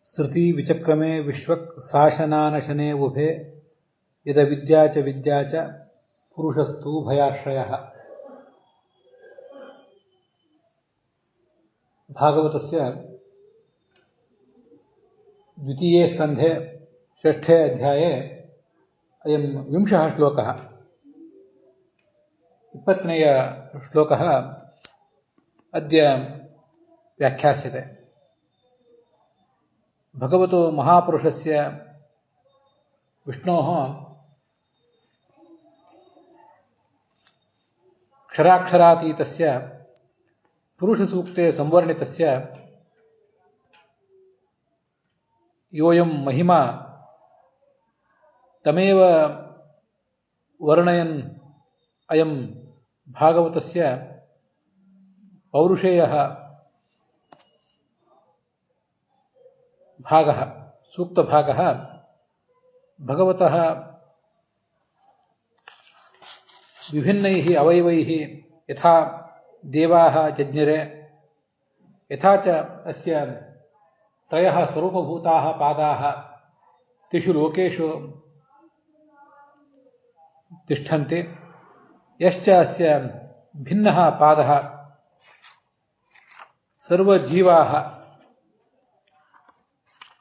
श्रुति विचक्रमे विश्वक् शासनानशने उभे यद विद्या च पुरुषस्तु भयाश्रयः। भागवतस्य द्वितीये स्कन्धे षष्ठे अध्याये अयं 20 श्लोकः। 20ನೇ श्लोकः अद्य व्याख्यास्यते। भगवतो महापुरुषस्य विष्णोः क्षराक्षरातीतस्य पुरुषसूक्ते संवर्णितस्य योऽयं महिमा तमेव वर्णयन् अयं भागवतस्य पौरुषेयः भागः सूक्तभागः भगवतः विभिन्नैः अवयवैः यथा देवाः जज्ञिरे यथा च अस्य त्रयः स्वरूपभूताः पादाः त्रिषु लोकेषु तिष्ठन्ति, यश्च अस्य भिन्नः पादः सर्वजीवाः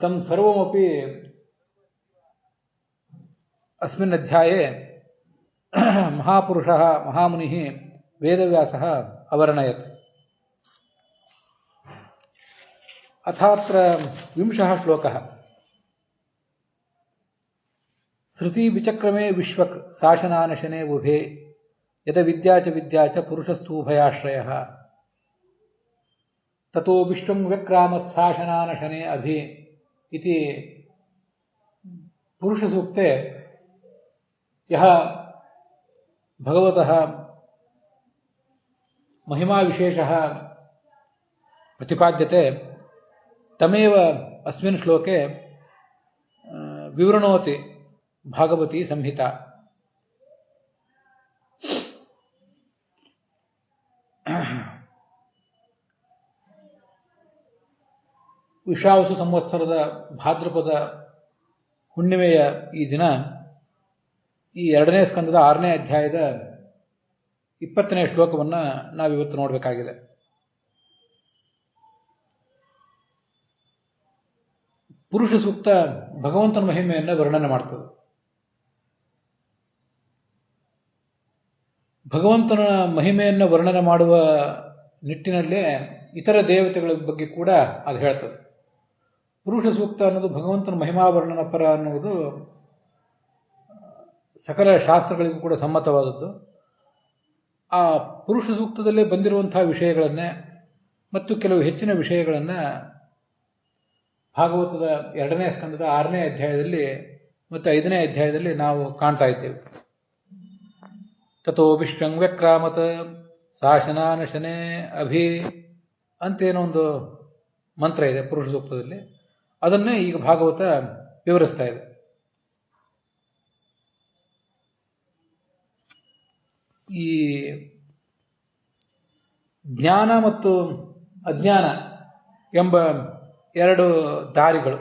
तं सर्वमपि अस्मिन् अध्याये महापुरुषः महामुनिः वेदव्यासः अवर्णयत्। अथात्र 20 श्लोकः। श्रुति विचक्रमे विश्वक् शासनानशने उभे यद विद्या च पुरुषस्तु भयाश्रयः। ततो विश्वं व्यक्रामत् शासनानशने अभि इति पुरुषसूक्ते यः भगवतः महिमा विशेषः प्रतिपाद्यते तमेव अस्मिन् श्लोके विवृणोति भागवती संहिता। ವಿಶ್ವಾವಸು ಸಂವತ್ಸರದ ಭಾದ್ರಪದ ಹುಣ್ಣಿಮೆಯ ಈ ದಿನ ಈ 2ನೇ ಸ್ಕಂದದ 6ನೇ ಅಧ್ಯಾಯದ 20ನೇ ಶ್ಲೋಕವನ್ನು ನಾವಿವತ್ತು ನೋಡಬೇಕಾಗಿದೆ. ಪುರುಷ ಸೂಕ್ತ ಭಗವಂತನ ಮಹಿಮೆಯನ್ನು ವರ್ಣನೆ ಮಾಡ್ತದೆ. ಭಗವಂತನ ಮಹಿಮೆಯನ್ನು ವರ್ಣನೆ ಮಾಡುವ ನಿಟ್ಟಿನಲ್ಲೇ ಇತರ ದೇವತೆಗಳ ಬಗ್ಗೆ ಕೂಡ ಅದು ಹೇಳ್ತದೆ. ಪುರುಷ ಸೂಕ್ತ ಅನ್ನೋದು ಭಗವಂತನ ಮಹಿಮಾ ವರ್ಣನ ಪರ ಅನ್ನುವುದು ಸಕಲ ಶಾಸ್ತ್ರಗಳಿಗೂ ಕೂಡ ಸಮ್ಮತವಾದದ್ದು. ಆ ಪುರುಷ ಸೂಕ್ತದಲ್ಲೇ ಬಂದಿರುವಂತಹ ವಿಷಯಗಳನ್ನೇ ಮತ್ತು ಕೆಲವು ಹೆಚ್ಚಿನ ವಿಷಯಗಳನ್ನು ಭಾಗವತದ 2ನೇ ಸ್ಕಂದದ 6ನೇ ಅಧ್ಯಾಯದಲ್ಲಿ ಮತ್ತು 5ನೇ ಅಧ್ಯಾಯದಲ್ಲಿ ನಾವು ಕಾಣ್ತಾ ಇದ್ದೇವೆ. ತಥೋ ವಿಶ್ವಂ ವ್ಯಕ್ರಾಮತ್ ಶಾಸನಾನಶನೆ ಅಭಿ ಅಂತೇನೋ ಒಂದು ಮಂತ್ರ ಇದೆ ಪುರುಷ ಸೂಕ್ತದಲ್ಲಿ. ಅದನ್ನೇ ಈಗ ಭಾಗವತ ವಿವರಿಸ್ತಾ ಇದೆ. ಈ ಜ್ಞಾನ ಮತ್ತು ಅಜ್ಞಾನ ಎಂಬ 2 ದಾರಿಗಳು,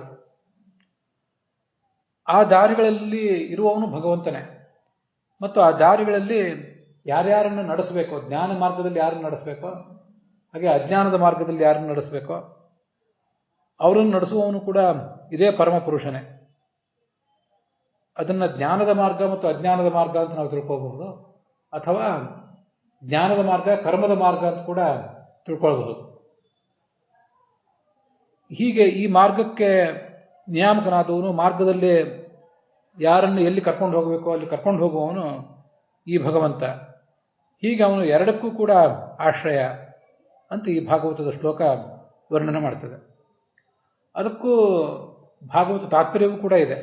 ಆ ದಾರಿಗಳಲ್ಲಿ ಇರುವವನು ಭಗವಂತನೇ. ಮತ್ತು ಆ ದಾರಿಗಳಲ್ಲಿ ಯಾರ್ಯಾರನ್ನು ನಡೆಸಬೇಕೋ, ಜ್ಞಾನ ಮಾರ್ಗದಲ್ಲಿ ಯಾರನ್ನು ನಡೆಸಬೇಕೋ ಹಾಗೆ ಅಜ್ಞಾನದ ಮಾರ್ಗದಲ್ಲಿ ಯಾರನ್ನು ನಡೆಸಬೇಕೋ ಅವರನ್ನು ನಡೆಸುವವನು ಕೂಡ ಇದೇ ಪರಮಪುರುಷನೇ. ಅದನ್ನು ಜ್ಞಾನದ ಮಾರ್ಗ ಮತ್ತು ಅಜ್ಞಾನದ ಮಾರ್ಗ ಅಂತ ನಾವು ತಿಳ್ಕೋಬಹುದು, ಅಥವಾ ಜ್ಞಾನದ ಮಾರ್ಗ ಕರ್ಮದ ಮಾರ್ಗ ಅಂತ ಕೂಡ ತಿಳ್ಕೊಳ್ಬಹುದು. ಹೀಗೆ ಈ ಮಾರ್ಗಕ್ಕೆ ನಿಯಾಮಕನಾದವನು, ಮಾರ್ಗದಲ್ಲಿ ಯಾರನ್ನು ಎಲ್ಲಿ ಕರ್ಕೊಂಡು ಹೋಗಬೇಕೋ ಅಲ್ಲಿ ಕರ್ಕೊಂಡು ಹೋಗುವವನು ಈ ಭಗವಂತ. ಹೀಗೆ ಅವನು 2ಕ್ಕೂ ಕೂಡ ಆಶ್ರಯ ಅಂತ ಈ ಭಾಗವತದ ಶ್ಲೋಕ ವರ್ಣನೆ ಮಾಡ್ತದೆ. ಅದಕ್ಕೂ ಭಾಗವತ ತಾತ್ಪರ್ಯವೂ ಕೂಡ ಇದೆ.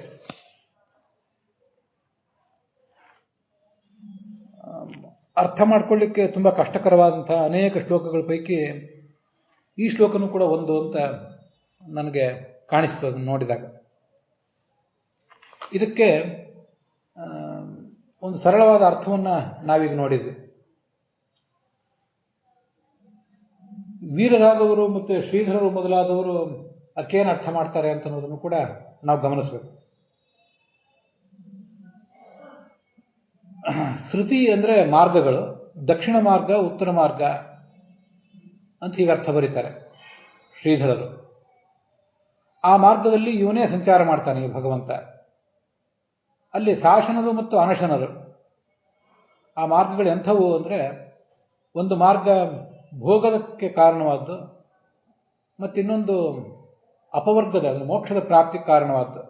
ಅರ್ಥ ಮಾಡ್ಕೊಳ್ಳಿಕ್ಕೆ ತುಂಬ ಕಷ್ಟಕರವಾದಂತಹ ಅನೇಕ ಶ್ಲೋಕಗಳ ಪೈಕಿ ಈ ಶ್ಲೋಕನೂ ಕೂಡ ಒಂದು ಅಂತ ನನಗೆ ಕಾಣಿಸ್ತದೆ ನೋಡಿದಾಗ. ಇದಕ್ಕೆ ಒಂದು ಸರಳವಾದ ಅರ್ಥವನ್ನು ನಾವೀಗ ನೋಡಿದ್ವಿ. ವೀರರಾಘವರು ಮತ್ತು ಶ್ರೀಧರರು ಮೊದಲಾದವರು ಅದಕ್ಕೇನು ಅರ್ಥ ಮಾಡ್ತಾರೆ ಅಂತ ಅನ್ನೋದನ್ನು ಕೂಡ ನಾವು ಗಮನಿಸಬೇಕು. ಶ್ರುತಿ ಅಂದರೆ ಮಾರ್ಗಗಳು, ದಕ್ಷಿಣ ಮಾರ್ಗ ಉತ್ತರ ಮಾರ್ಗ ಅಂತ ಹೀಗೆ ಅರ್ಥ ಬರೀತಾರೆ ಶ್ರೀಧರರು. ಆ ಮಾರ್ಗದಲ್ಲಿ ಇವನೇ ಸಂಚಾರ ಮಾಡ್ತಾನೆ ಈ ಭಗವಂತ. ಅಲ್ಲಿ ಶಾಸನರು ಮತ್ತು ಅನಶನರು ಆ ಮಾರ್ಗಗಳು ಎಂಥವು ಅಂದರೆ, ಒಂದು ಮಾರ್ಗ ಭೋಗಕ್ಕೆ ಕಾರಣವಾದ್ದು, ಮತ್ತಿನ್ನೊಂದು ಅಪವರ್ಗದ ಮೋಕ್ಷದ ಪ್ರಾಪ್ತಿಗೆ ಕಾರಣವಾದ್ದು.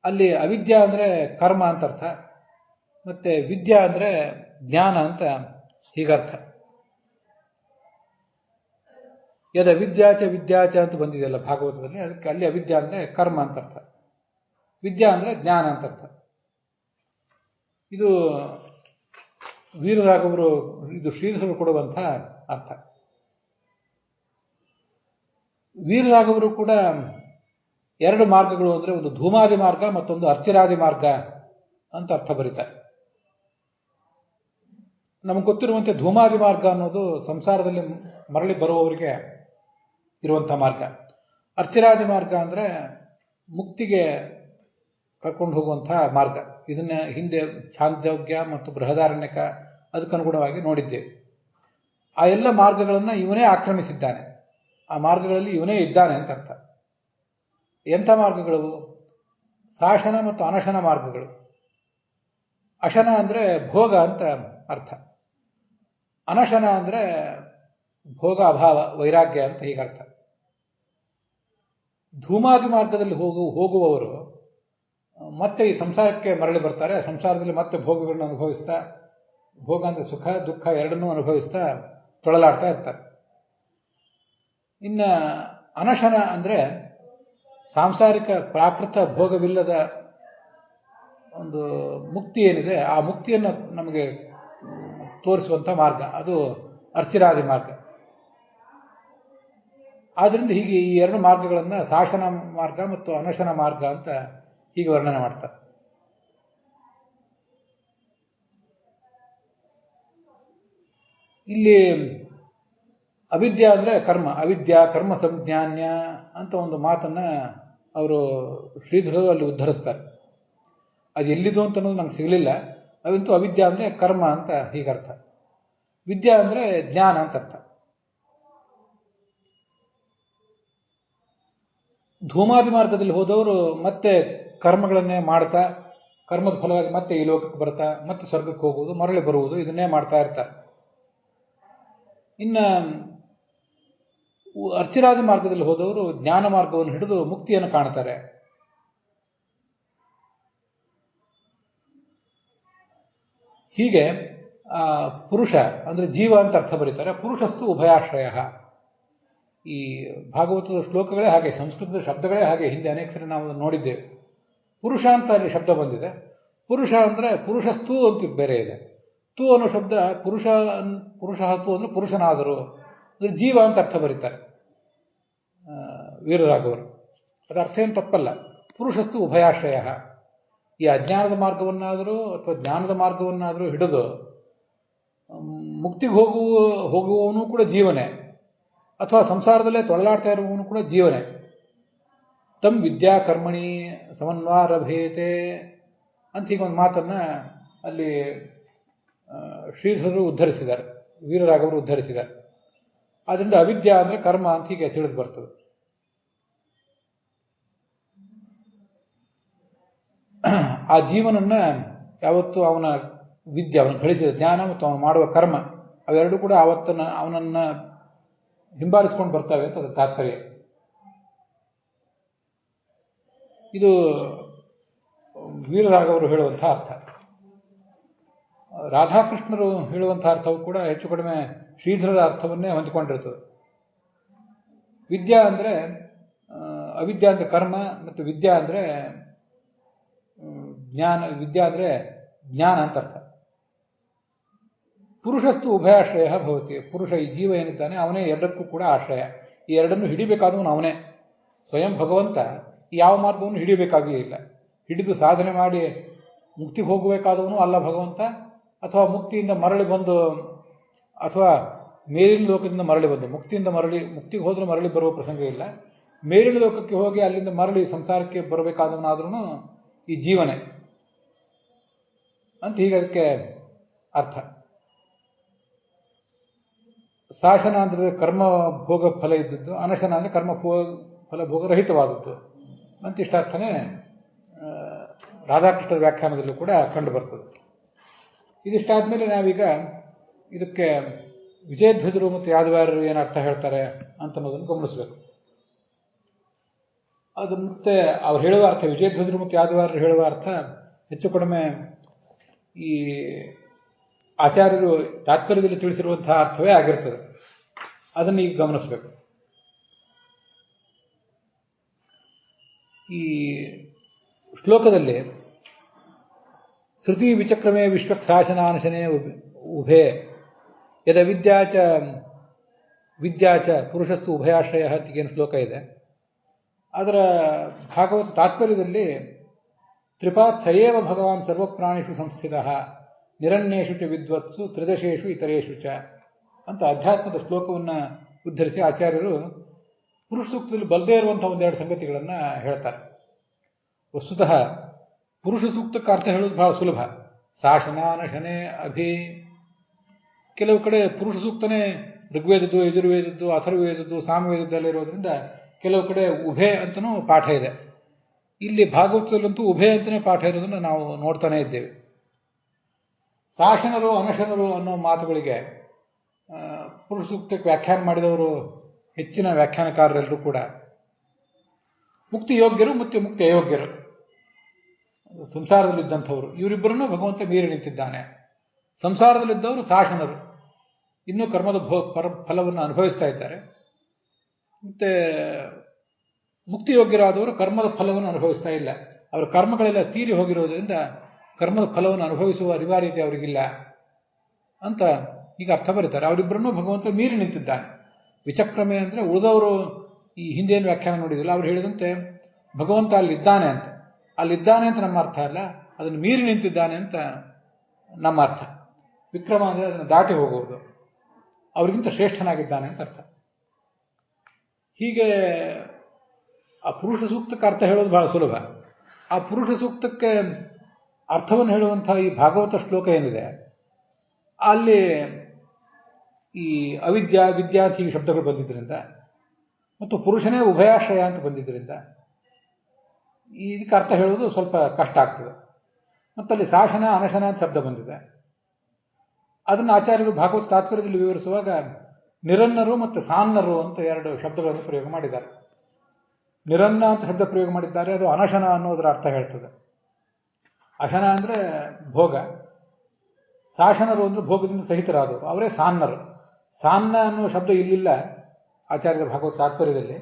ಅಲ್ಲಿ ಅವಿದ್ಯಾ ಅಂದರೆ ಕರ್ಮ ಅಂತ ಅರ್ಥ, ಮತ್ತೆ ವಿದ್ಯಾ ಅಂದರೆ ಜ್ಞಾನ ಅಂತ ಹೀಗರ್ಥ. ಯದ ವಿದ್ಯಾಚ ವಿದ್ಯಾಚ ಅಂತ ಬಂದಿದೆಯಲ್ಲ ಭಾಗವತದಲ್ಲಿ, ಅದಕ್ಕೆ ಅಲ್ಲಿ ಅವಿದ್ಯಾ ಅಂದರೆ ಕರ್ಮ ಅಂತ ಅರ್ಥ, ವಿದ್ಯಾ ಅಂದರೆ ಜ್ಞಾನ ಅಂತ ಅರ್ಥ. ಇದು ವೀರರಾಘವರು, ಇದು ಶ್ರೀಧರರು ಕೊಡುವಂಥ ಅರ್ಥ. ವೀರರಾಘವರು ಕೂಡ ಎರಡು ಮಾರ್ಗಗಳು ಅಂದರೆ ಒಂದು ಧೂಮಾದಿ ಮಾರ್ಗ ಮತ್ತೊಂದು ಅರ್ಚಿರಾದಿ ಮಾರ್ಗ ಅಂತ ಅರ್ಥ ಬರೀತಾರೆ. ನಮಗೆ ಗೊತ್ತಿರುವಂತೆ ಧೂಮಾದಿ ಮಾರ್ಗ ಅನ್ನೋದು ಸಂಸಾರದಲ್ಲಿ ಮರಳಿ ಬರುವವರಿಗೆ ಇರುವಂಥ ಮಾರ್ಗ. ಅರ್ಚಿರಾದಿ ಮಾರ್ಗ ಅಂದರೆ ಮುಕ್ತಿಗೆ ಕರ್ಕೊಂಡು ಹೋಗುವಂತಹ ಮಾರ್ಗ. ಇದನ್ನ ಹಿಂದೆ ಛಾಂದೋಗ್ಯ ಮತ್ತು ಬೃಹದಾರಣ್ಯಕ ಅದಕ್ಕನುಗುಣವಾಗಿ ನೋಡಿದ್ದೇವೆ. ಆ ಎಲ್ಲ ಮಾರ್ಗಗಳನ್ನು ಇವನೇ ಆಕ್ರಮಿಸಿದ್ದಾನೆ, ಆ ಮಾರ್ಗಗಳಲ್ಲಿ ಇವನೇ ಇದ್ದಾನೆ ಅಂತ ಅರ್ಥ. ಎಂಥ ಮಾರ್ಗಗಳು? ಶಾಸನ ಮತ್ತು ಅನಶನ ಮಾರ್ಗಗಳು. ಅಶನ ಅಂದರೆ ಭೋಗ ಅಂತ ಅರ್ಥ, ಅನಶನ ಅಂದರೆ ಭೋಗ ಅಭಾವ ವೈರಾಗ್ಯ ಅಂತ ಹೀಗರ್ಥ. ಧೂಮಾದಿ ಮಾರ್ಗದಲ್ಲಿ ಹೋಗುವವರು ಮತ್ತೆ ಈ ಸಂಸಾರಕ್ಕೆ ಮರಳಿ ಬರ್ತಾರೆ. ಸಂಸಾರದಲ್ಲಿ ಮತ್ತೆ ಭೋಗಗಳನ್ನು ಅನುಭವಿಸ್ತಾ, ಭೋಗ ಅಂದರೆ ಸುಖ ದುಃಖ ಎರಡನ್ನೂ ಅನುಭವಿಸ್ತಾ ತೊಳಲಾಡ್ತಾ ಇರ್ತಾರೆ. ಇನ್ನು ಅನಶನ ಅಂದರೆ ಸಾಂಸಾರಿಕ ಪ್ರಾಕೃತ ಭೋಗವಿಲ್ಲದ ಒಂದು ಮುಕ್ತಿ ಏನಿದೆ, ಆ ಮುಕ್ತಿಯನ್ನು ನಮಗೆ ತೋರಿಸುವಂಥ ಮಾರ್ಗ, ಅದು ಅರ್ಚಿರಾದಿ ಮಾರ್ಗ. ಆದ್ದರಿಂದ ಹೀಗೆ ಈ ಎರಡು ಮಾರ್ಗಗಳನ್ನು ಶಾಸನ ಮಾರ್ಗ ಮತ್ತು ಅನಶನ ಮಾರ್ಗ ಅಂತ ಹೀಗೆ ವರ್ಣನೆ ಮಾಡ್ತಾರೆ. ಇಲ್ಲಿ ಅವಿದ್ಯಾ ಅಂದರೆ ಕರ್ಮ, ಅವಿದ್ಯಾ ಕರ್ಮ ಸಂಜ್ಞಾನ್ಯ ಅಂತ ಒಂದು ಮಾತನ್ನ ಅವರು ಶ್ರೀಧರರು ಅಲ್ಲಿ ಉದ್ಧರಿಸ್ತಾರೆ. ಅದು ಎಲ್ಲಿದು ಅಂತ ಅನ್ನೋದು ನಂಗೆ ಸಿಗಲಿಲ್ಲ. ಅವಂತೂ ಅವಿದ್ಯಾ ಅಂದರೆ ಕರ್ಮ ಅಂತ ಹೀಗರ್ಥ, ವಿದ್ಯಾ ಅಂದರೆ ಜ್ಞಾನ ಅಂತ ಅರ್ಥ. ಧೂಮಾದಿ ಮಾರ್ಗದಲ್ಲಿ ಹೋದವರು ಮತ್ತೆ ಕರ್ಮಗಳನ್ನೇ ಮಾಡ್ತಾ, ಕರ್ಮದ ಫಲವಾಗಿ ಮತ್ತೆ ಈ ಲೋಕಕ್ಕೆ ಬರ್ತಾ, ಮತ್ತೆ ಸ್ವರ್ಗಕ್ಕೆ ಹೋಗುವುದು, ಮರಳಿ ಬರುವುದು, ಇದನ್ನೇ ಮಾಡ್ತಾ ಇರ್ತಾರೆ. ಇನ್ನು ಅರ್ಚಿರಾದಿ ಮಾರ್ಗದಲ್ಲಿ ಹೋದವರು ಜ್ಞಾನ ಮಾರ್ಗವನ್ನು ಹಿಡಿದು ಮುಕ್ತಿಯನ್ನು ಕಾಣ್ತಾರೆ. ಹೀಗೆ ಪುರುಷ ಅಂದರೆ ಜೀವ ಅಂತ ಅರ್ಥ ಬರೀತಾರೆ. ಪುರುಷಸ್ತು ಉಭಯಾಶ್ರಯ. ಈ ಭಾಗವತದ ಶ್ಲೋಕಗಳೇ ಹಾಗೆ, ಸಂಸ್ಕೃತದ ಶಬ್ದಗಳೇ ಹಾಗೆ, ಹಿಂದೆ ಅನೇಕ ಸರಿ ನಾವು ನೋಡಿದ್ದೇವೆ. ಪುರುಷ ಅಂತ ಅಲ್ಲಿ ಶಬ್ದ ಬಂದಿದೆ. ಪುರುಷ ಅಂದರೆ ಪುರುಷಸ್ತು ಅಂತ ಬೇರೆ ಇದೆ. ತು ಅನ್ನೋ ಶಬ್ದ ಪುರುಷ ತು ಅಂದರೆ ಪುರುಷನಾದರು, ಅಂದರೆ ಜೀವ ಅಂತ ಅರ್ಥ ಬರೀತಾರೆ ವೀರರಾಘವರು. ಅದು ಅರ್ಥ ಏನು ತಪ್ಪಲ್ಲ. ಪುರುಷಸ್ತು ಉಭಯಾಶ್ರಯ. ಈ ಅಜ್ಞಾನದ ಮಾರ್ಗವನ್ನಾದರೂ ಅಥವಾ ಜ್ಞಾನದ ಮಾರ್ಗವನ್ನಾದರೂ ಹಿಡಿದು ಮುಕ್ತಿಗೆ ಹೋಗುವವನು ಕೂಡ ಜೀವನೇ, ಅಥವಾ ಸಂಸಾರದಲ್ಲೇ ತೊಳಲಾಡ್ತಾ ಇರುವವನು ಕೂಡ ಜೀವನೇ. ತಮ್ ವಿದ್ಯಾ ಕರ್ಮಣಿ ಸಮನ್ವಾರಭೇತೆ ಅಂತ ಹೀಗೆ ಒಂದು ಮಾತನ್ನ ಅಲ್ಲಿ ಶ್ರೀಧರರು ಉದ್ಧರಿಸಿದ್ದಾರೆ, ವೀರರಾಘವರು ಉದ್ಧರಿಸಿದ್ದಾರೆ. ಆದ್ದರಿಂದ ಅವಿದ್ಯಾ ಅಂದರೆ ಕರ್ಮ ಅಂತ ಹೀಗೆ ತಿಳಿದು ಬರ್ತದೆ. ಆ ಜೀವನನ್ನ ಯಾವತ್ತು ಅವನ ವಿದ್ಯೆ, ಅವನು ಗಳಿಸಿದ ಜ್ಞಾನ ಮತ್ತು ಅವನು ಮಾಡುವ ಕರ್ಮ ಅವೆರಡೂ ಕೂಡ ಅವನನ್ನ ಹಿಂಬಾಲಿಸ್ಕೊಂಡು ಬರ್ತವೆ ಅಂತ ಅದರ ತಾತ್ಪರ್ಯ. ಇದು ವೀರರಾಘವರು ಹೇಳುವಂತಹ ಅರ್ಥ. ರಾಧಾಕೃಷ್ಣರು ಹೇಳುವಂತಹ ಅರ್ಥವು ಕೂಡ ಹೆಚ್ಚು ಕಡಿಮೆ ಶ್ರೀಧರದ ಅರ್ಥವನ್ನೇ ಹೊಂದಿಕೊಂಡಿರ್ತದೆ. ವಿದ್ಯಾ ಅಂದರೆ ಅವಿದ್ಯಾ ಅಂದರೆ ಕರ್ಮ, ಮತ್ತು ವಿದ್ಯಾ ಅಂದರೆ ಜ್ಞಾನ. ವಿದ್ಯಾ ಅಂದರೆ ಜ್ಞಾನ ಅಂತ ಅರ್ಥ. ಪುರುಷಸ್ತು ಉಭಯಾಶ್ರಯ ಭವತಿ. ಪುರುಷ ಈ ಜೀವ ಏನಿದ್ದಾನೆ ಅವನೇ ಎರಡಕ್ಕೂ ಕೂಡ ಆಶ್ರಯ. ಈ ಎರಡನ್ನು ಹಿಡಿಬೇಕಾದವನು ಅವನೇ. ಸ್ವಯಂ ಭಗವಂತ ಯಾವ ಮಾರ್ಗವನ್ನು ಹಿಡಿಯಬೇಕಾಗಿಯೇ ಇಲ್ಲ. ಹಿಡಿದು ಸಾಧನೆ ಮಾಡಿ ಮುಕ್ತಿಗೆ ಹೋಗಬೇಕಾದವನು ಅಲ್ಲ ಭಗವಂತ, ಅಥವಾ ಮುಕ್ತಿಯಿಂದ ಮರಳಿ ಬಂದು ಅಥವಾ ಮೇಲಿನ ಲೋಕದಿಂದ ಮರಳಿ ಬಂದು ಮುಕ್ತಿಗೆ ಹೋದ್ರೆ ಮರಳಿ ಬರುವ ಪ್ರಸಂಗ ಇಲ್ಲ. ಮೇಲಿನ ಲೋಕಕ್ಕೆ ಹೋಗಿ ಅಲ್ಲಿಂದ ಮರಳಿ ಸಂಸಾರಕ್ಕೆ ಬರಬೇಕಾದವನಾದ್ರೂ ಈ ಜೀವನೇ ಅಂತ ಹೀಗೆ ಅದಕ್ಕೆ ಅರ್ಥ. ಶಾಸನ ಅಂದ್ರೆ ಕರ್ಮ ಭೋಗ ಫಲ ಇದ್ದದ್ದು, ಅನಶನ ಅಂದ್ರೆ ಕರ್ಮ ಫಲ ಭೋಗ ರಹಿತವಾದದ್ದು ಅಂತ ಇಷ್ಟಾರ್ಥನೇ ರಾಧಾಕೃಷ್ಣರ ವ್ಯಾಖ್ಯಾನದಲ್ಲೂ ಕೂಡ ಕಂಡು ಬರ್ತದೆ. ಇದಿಷ್ಟಾದ್ಮೇಲೆ ನಾವೀಗ ಇದಕ್ಕೆ ವಿಜಯಧ್ವಜರು ಮತ್ತು ಯಾದವಾರರು ಏನು ಅರ್ಥ ಹೇಳ್ತಾರೆ ಅಂತ ಅನ್ನೋದನ್ನು ಗಮನಿಸಬೇಕು. ಅದು ಮತ್ತೆ ಅವ್ರು ಹೇಳುವ ಅರ್ಥ, ವಿಜಯಧ್ವಜರು ಮತ್ತು ಯಾದವಾರರು ಹೇಳುವ ಅರ್ಥ ಹೆಚ್ಚು ಕಡಿಮೆ ಈ ಆಚಾರ್ಯರು ತಾತ್ಪರ್ಯದಲ್ಲಿ ತಿಳಿಸಿರುವಂತಹ ಅರ್ಥವೇ ಆಗಿರ್ತದೆ. ಅದನ್ನು ಈಗ ಗಮನಿಸಬೇಕು. ಈ ಶ್ಲೋಕದಲ್ಲಿ ಶ್ರುತಿ ವಿಚಕ್ರಮೇ ವಿಶ್ವಕ್ಸಾಶನಾನಶನೇ ಉಭೇ ಯದ ವಿದ್ಯಾಚ ಪುರುಷಸ್ತು ಉಭಯಾಶ್ರಯ ಅಂತೀಗೇನು ಶ್ಲೋಕ ಇದೆ, ಅದರ ಭಾಗವತ ತಾತ್ಪರ್ಯದಲ್ಲಿ ತ್ರಿಪಾತ್ ಸಯೇವ ಭಗವಾನ್ ಸರ್ವಪ್ರಾಣಿಷು ಸಂಸ್ಥಿತಃ ನಿರಣ್ಯೇಷು ಚ ವಿದ್ವತ್ಸು ತ್ರಿದಶೇಷು ಇತರೇಷು ಚ ಅಂತ ಅಧ್ಯಾತ್ಮದ ಶ್ಲೋಕವನ್ನು ಉದ್ಧರಿಸಿ ಆಚಾರ್ಯರು ಪುರುಷ ಸೂಕ್ತದಲ್ಲಿ ಬಲ್ಲದೇ ಇರುವಂತಹ ಒಂದೆರಡು ಸಂಗತಿಗಳನ್ನು ಹೇಳ್ತಾರೆ. ವಸ್ತುತಃ ಪುರುಷ ಸೂಕ್ತಕ್ಕೆ ಅರ್ಥ ಹೇಳೋದು ಬಹಳ ಸುಲಭ. ಶಾಸನಾನಶನೇ ಅಭಿ. ಕೆಲವು ಕಡೆ ಪುರುಷ ಸೂಕ್ತನೇ ಋಗ್ವೇದದ್ದು, ಯಜುರ್ವೇದದ್ದು, ಅಥರ್ವೇದದ್ದು, ಸಾಮವೇದದ್ದೆಲ್ಲ ಇರೋದ್ರಿಂದ ಕೆಲವು ಕಡೆ ಉಭಯ ಅಂತನೂ ಪಾಠ ಇದೆ. ಇಲ್ಲಿ ಭಾಗವತದಲ್ಲಂತೂ ಉಭಯ ಅಂತಲೇ ಪಾಠ ಇರೋದನ್ನು ನಾವು ನೋಡ್ತಾನೆ ಇದ್ದೇವೆ. ಶಾಸನರು ಅನಶನರು ಅನ್ನೋ ಮಾತುಗಳಿಗೆ ಪುರುಷ ಸೂಕ್ತಕ್ಕೆ ವ್ಯಾಖ್ಯಾನ ಮಾಡಿದವರು ಹೆಚ್ಚಿನ ವ್ಯಾಖ್ಯಾನಕಾರರೆಲ್ಲರೂ ಕೂಡ ಮುಕ್ತಿ ಯೋಗ್ಯರು ಮತ್ತು ಮುಕ್ತಿ ಅಯೋಗ್ಯರು, ಸಂಸಾರದಲ್ಲಿದ್ದಂಥವರು, ಇವರಿಬ್ಬರನ್ನು ಭಗವಂತ ಮೀರಿ ನಿಂತಿದ್ದಾನೆ. ಸಂಸಾರದಲ್ಲಿದ್ದವರು ಶಾಸನರು, ಇನ್ನೂ ಕರ್ಮದ ಫಲವನ್ನು ಅನುಭವಿಸ್ತಾ ಇದ್ದಾರೆ. ಮತ್ತೆ ಮುಕ್ತಿಯೋಗ್ಯರಾದವರು ಕರ್ಮದ ಫಲವನ್ನು ಅನುಭವಿಸ್ತಾ ಇಲ್ಲ. ಅವರ ಕರ್ಮಗಳೆಲ್ಲ ತೀರಿ ಹೋಗಿರೋದ್ರಿಂದ ಕರ್ಮದ ಫಲವನ್ನು ಅನುಭವಿಸುವ ಅನಿವಾರ್ಯತೆ ಅವರಿಗಿಲ್ಲ ಅಂತ ಈಗ ಅರ್ಥ ಬರೀತಾರೆ. ಅವರಿಬ್ಬರನ್ನೂ ಭಗವಂತ ಮೀರಿ ನಿಂತಿದ್ದಾನೆ. ವಿಚಕ್ರಮೆ ಅಂದರೆ ಉಳಿದವರು ಈ ಹಿಂದೇನು ವ್ಯಾಖ್ಯಾನ ನೋಡಿದಿಲ್ಲ, ಅವ್ರು ಹೇಳಿದಂತೆ ಭಗವಂತ ಅಲ್ಲಿದ್ದಾನೆ ಅಂತ. ಅಲ್ಲಿದ್ದಾನೆ ಅಂತ ನಮ್ಮ ಅರ್ಥ ಅಲ್ಲ, ಅದನ್ನು ಮೀರಿ ನಿಂತಿದ್ದಾನೆ ಅಂತ ನಮ್ಮ ಅರ್ಥ. ವಿಕ್ರಮ ಅಂದರೆ ಅದನ್ನು ದಾಟಿ ಹೋಗುವುದು, ಅವರಿಗಿಂತ ಶ್ರೇಷ್ಠನಾಗಿದ್ದಾನೆ ಅಂತ ಅರ್ಥ. ಹೀಗೆ ಆ ಪುರುಷ ಸೂಕ್ತಕ್ಕೆ ಅರ್ಥ ಹೇಳೋದು ಬಹಳ ಸುಲಭ. ಆ ಪುರುಷ ಸೂಕ್ತಕ್ಕೆ ಅರ್ಥವನ್ನು ಹೇಳುವಂತಹ ಈ ಭಾಗವತ ಶ್ಲೋಕ ಏನಿದೆ, ಅಲ್ಲಿ ಈ ಅವಿದ್ಯಾ ವಿದ್ಯಾ ಅಂತ ಈ ಶಬ್ದಗಳು ಬಂದಿದ್ದರಿಂದ ಮತ್ತು ಪುರುಷನೇ ಉಭಯಾಶ್ರಯ ಅಂತ ಬಂದಿದ್ದರಿಂದ ಇದಕ್ಕೆ ಅರ್ಥ ಹೇಳೋದು ಸ್ವಲ್ಪ ಕಷ್ಟ ಆಗ್ತದೆ. ಮತ್ತಲ್ಲಿ ಶಾಸನ ಅನಶನ ಅಂತ ಶಬ್ದ ಬಂದಿದೆ. ಅದನ್ನು ಆಚಾರ್ಯರು ಭಾಗವತ ತಾತ್ಪರ್ಯದಲ್ಲಿ ವಿವರಿಸುವಾಗ ನಿರನ್ನರು ಮತ್ತು ಸಾನ್ನರು ಅಂತ ಎರಡು ಶಬ್ದಗಳನ್ನು ಪ್ರಯೋಗ ಮಾಡಿದ್ದಾರೆ. ನಿರನ್ನ ಅಂತ ಶಬ್ದ ಪ್ರಯೋಗ ಮಾಡಿದ್ದಾರೆ, ಅದು ಅನಶನ ಅನ್ನೋದರ ಅರ್ಥ ಹೇಳ್ತದೆ. ಅಶನ ಅಂದರೆ ಭೋಗ, ಶಾಸನರು ಅಂದರೆ ಭೋಗದಿಂದ ಸಹಿತರಾದವರು, ಅವರೇ ಸಾನ್ನರು. ಸಾನ್ನ ಅನ್ನುವ ಶಬ್ದ ಇಲ್ಲಿಲ್ಲ ಆಚಾರ್ಯರ ಭಾಗವತ ತಾತ್ಪರ್ಯದಲ್ಲಿ,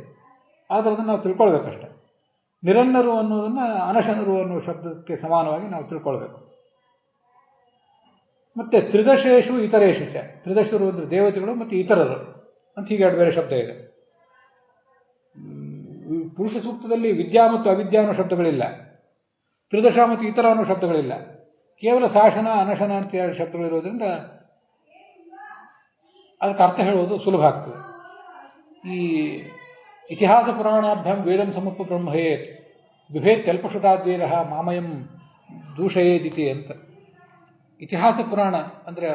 ಆದರೆ ಅದನ್ನು ನಾವು ತಿಳ್ಕೊಳ್ಬೇಕಷ್ಟೆ. ನಿರನ್ನರು ಅನ್ನೋದನ್ನು ಅನಶನರು ಅನ್ನುವ ಶಬ್ದಕ್ಕೆ ಸಮಾನವಾಗಿ ನಾವು ತಿಳ್ಕೊಳ್ಬೇಕು. ಮತ್ತೆ ತ್ರಿದಶೇಷು ಇತರೇಷು ಚ, ತ್ರಿದಶರು ಅಂದರೆ ದೇವತೆಗಳು ಮತ್ತು ಇತರರು ಅಂತ ಹೀಗೆ ಎರಡು ಬೇರೆ ಶಬ್ದ ಇದೆ. ಪುರುಷ ಸೂಕ್ತದಲ್ಲಿ ವಿದ್ಯಾ ಮತ್ತು ಅವಿದ್ಯಾ ಅನ್ನೋ ಶಬ್ದಗಳಿಲ್ಲ, ತ್ರಿದಶ ಮತ್ತು ಇತರ ಅನ್ನೋ ಶಬ್ದಗಳಿಲ್ಲ, ಕೇವಲ ಶಾಸನ ಅನಶನ ಅಂತ ಎರಡು ಶಬ್ದಗಳಿರೋದ್ರಿಂದ ಅದಕ್ಕೆ ಅರ್ಥ ಹೇಳುವುದು ಸುಲಭ ಆಗ್ತದೆ. ಈ ಇತಿಹಾಸ ಪುರಾಣಾಭ್ಯಾಂ ವೇದಂ ಸಮುಪ ಬ್ರಹ್ಮಯೇತ್ ಬಿಭೇತ್ ಅಲ್ಪಶ್ರುತಾದ್ವೇದ ಮಾಮಯಂ ದೂಷಯೇದಿತಿ ಅಂತ. ಇತಿಹಾಸ ಪುರಾಣ ಅಂದರೆ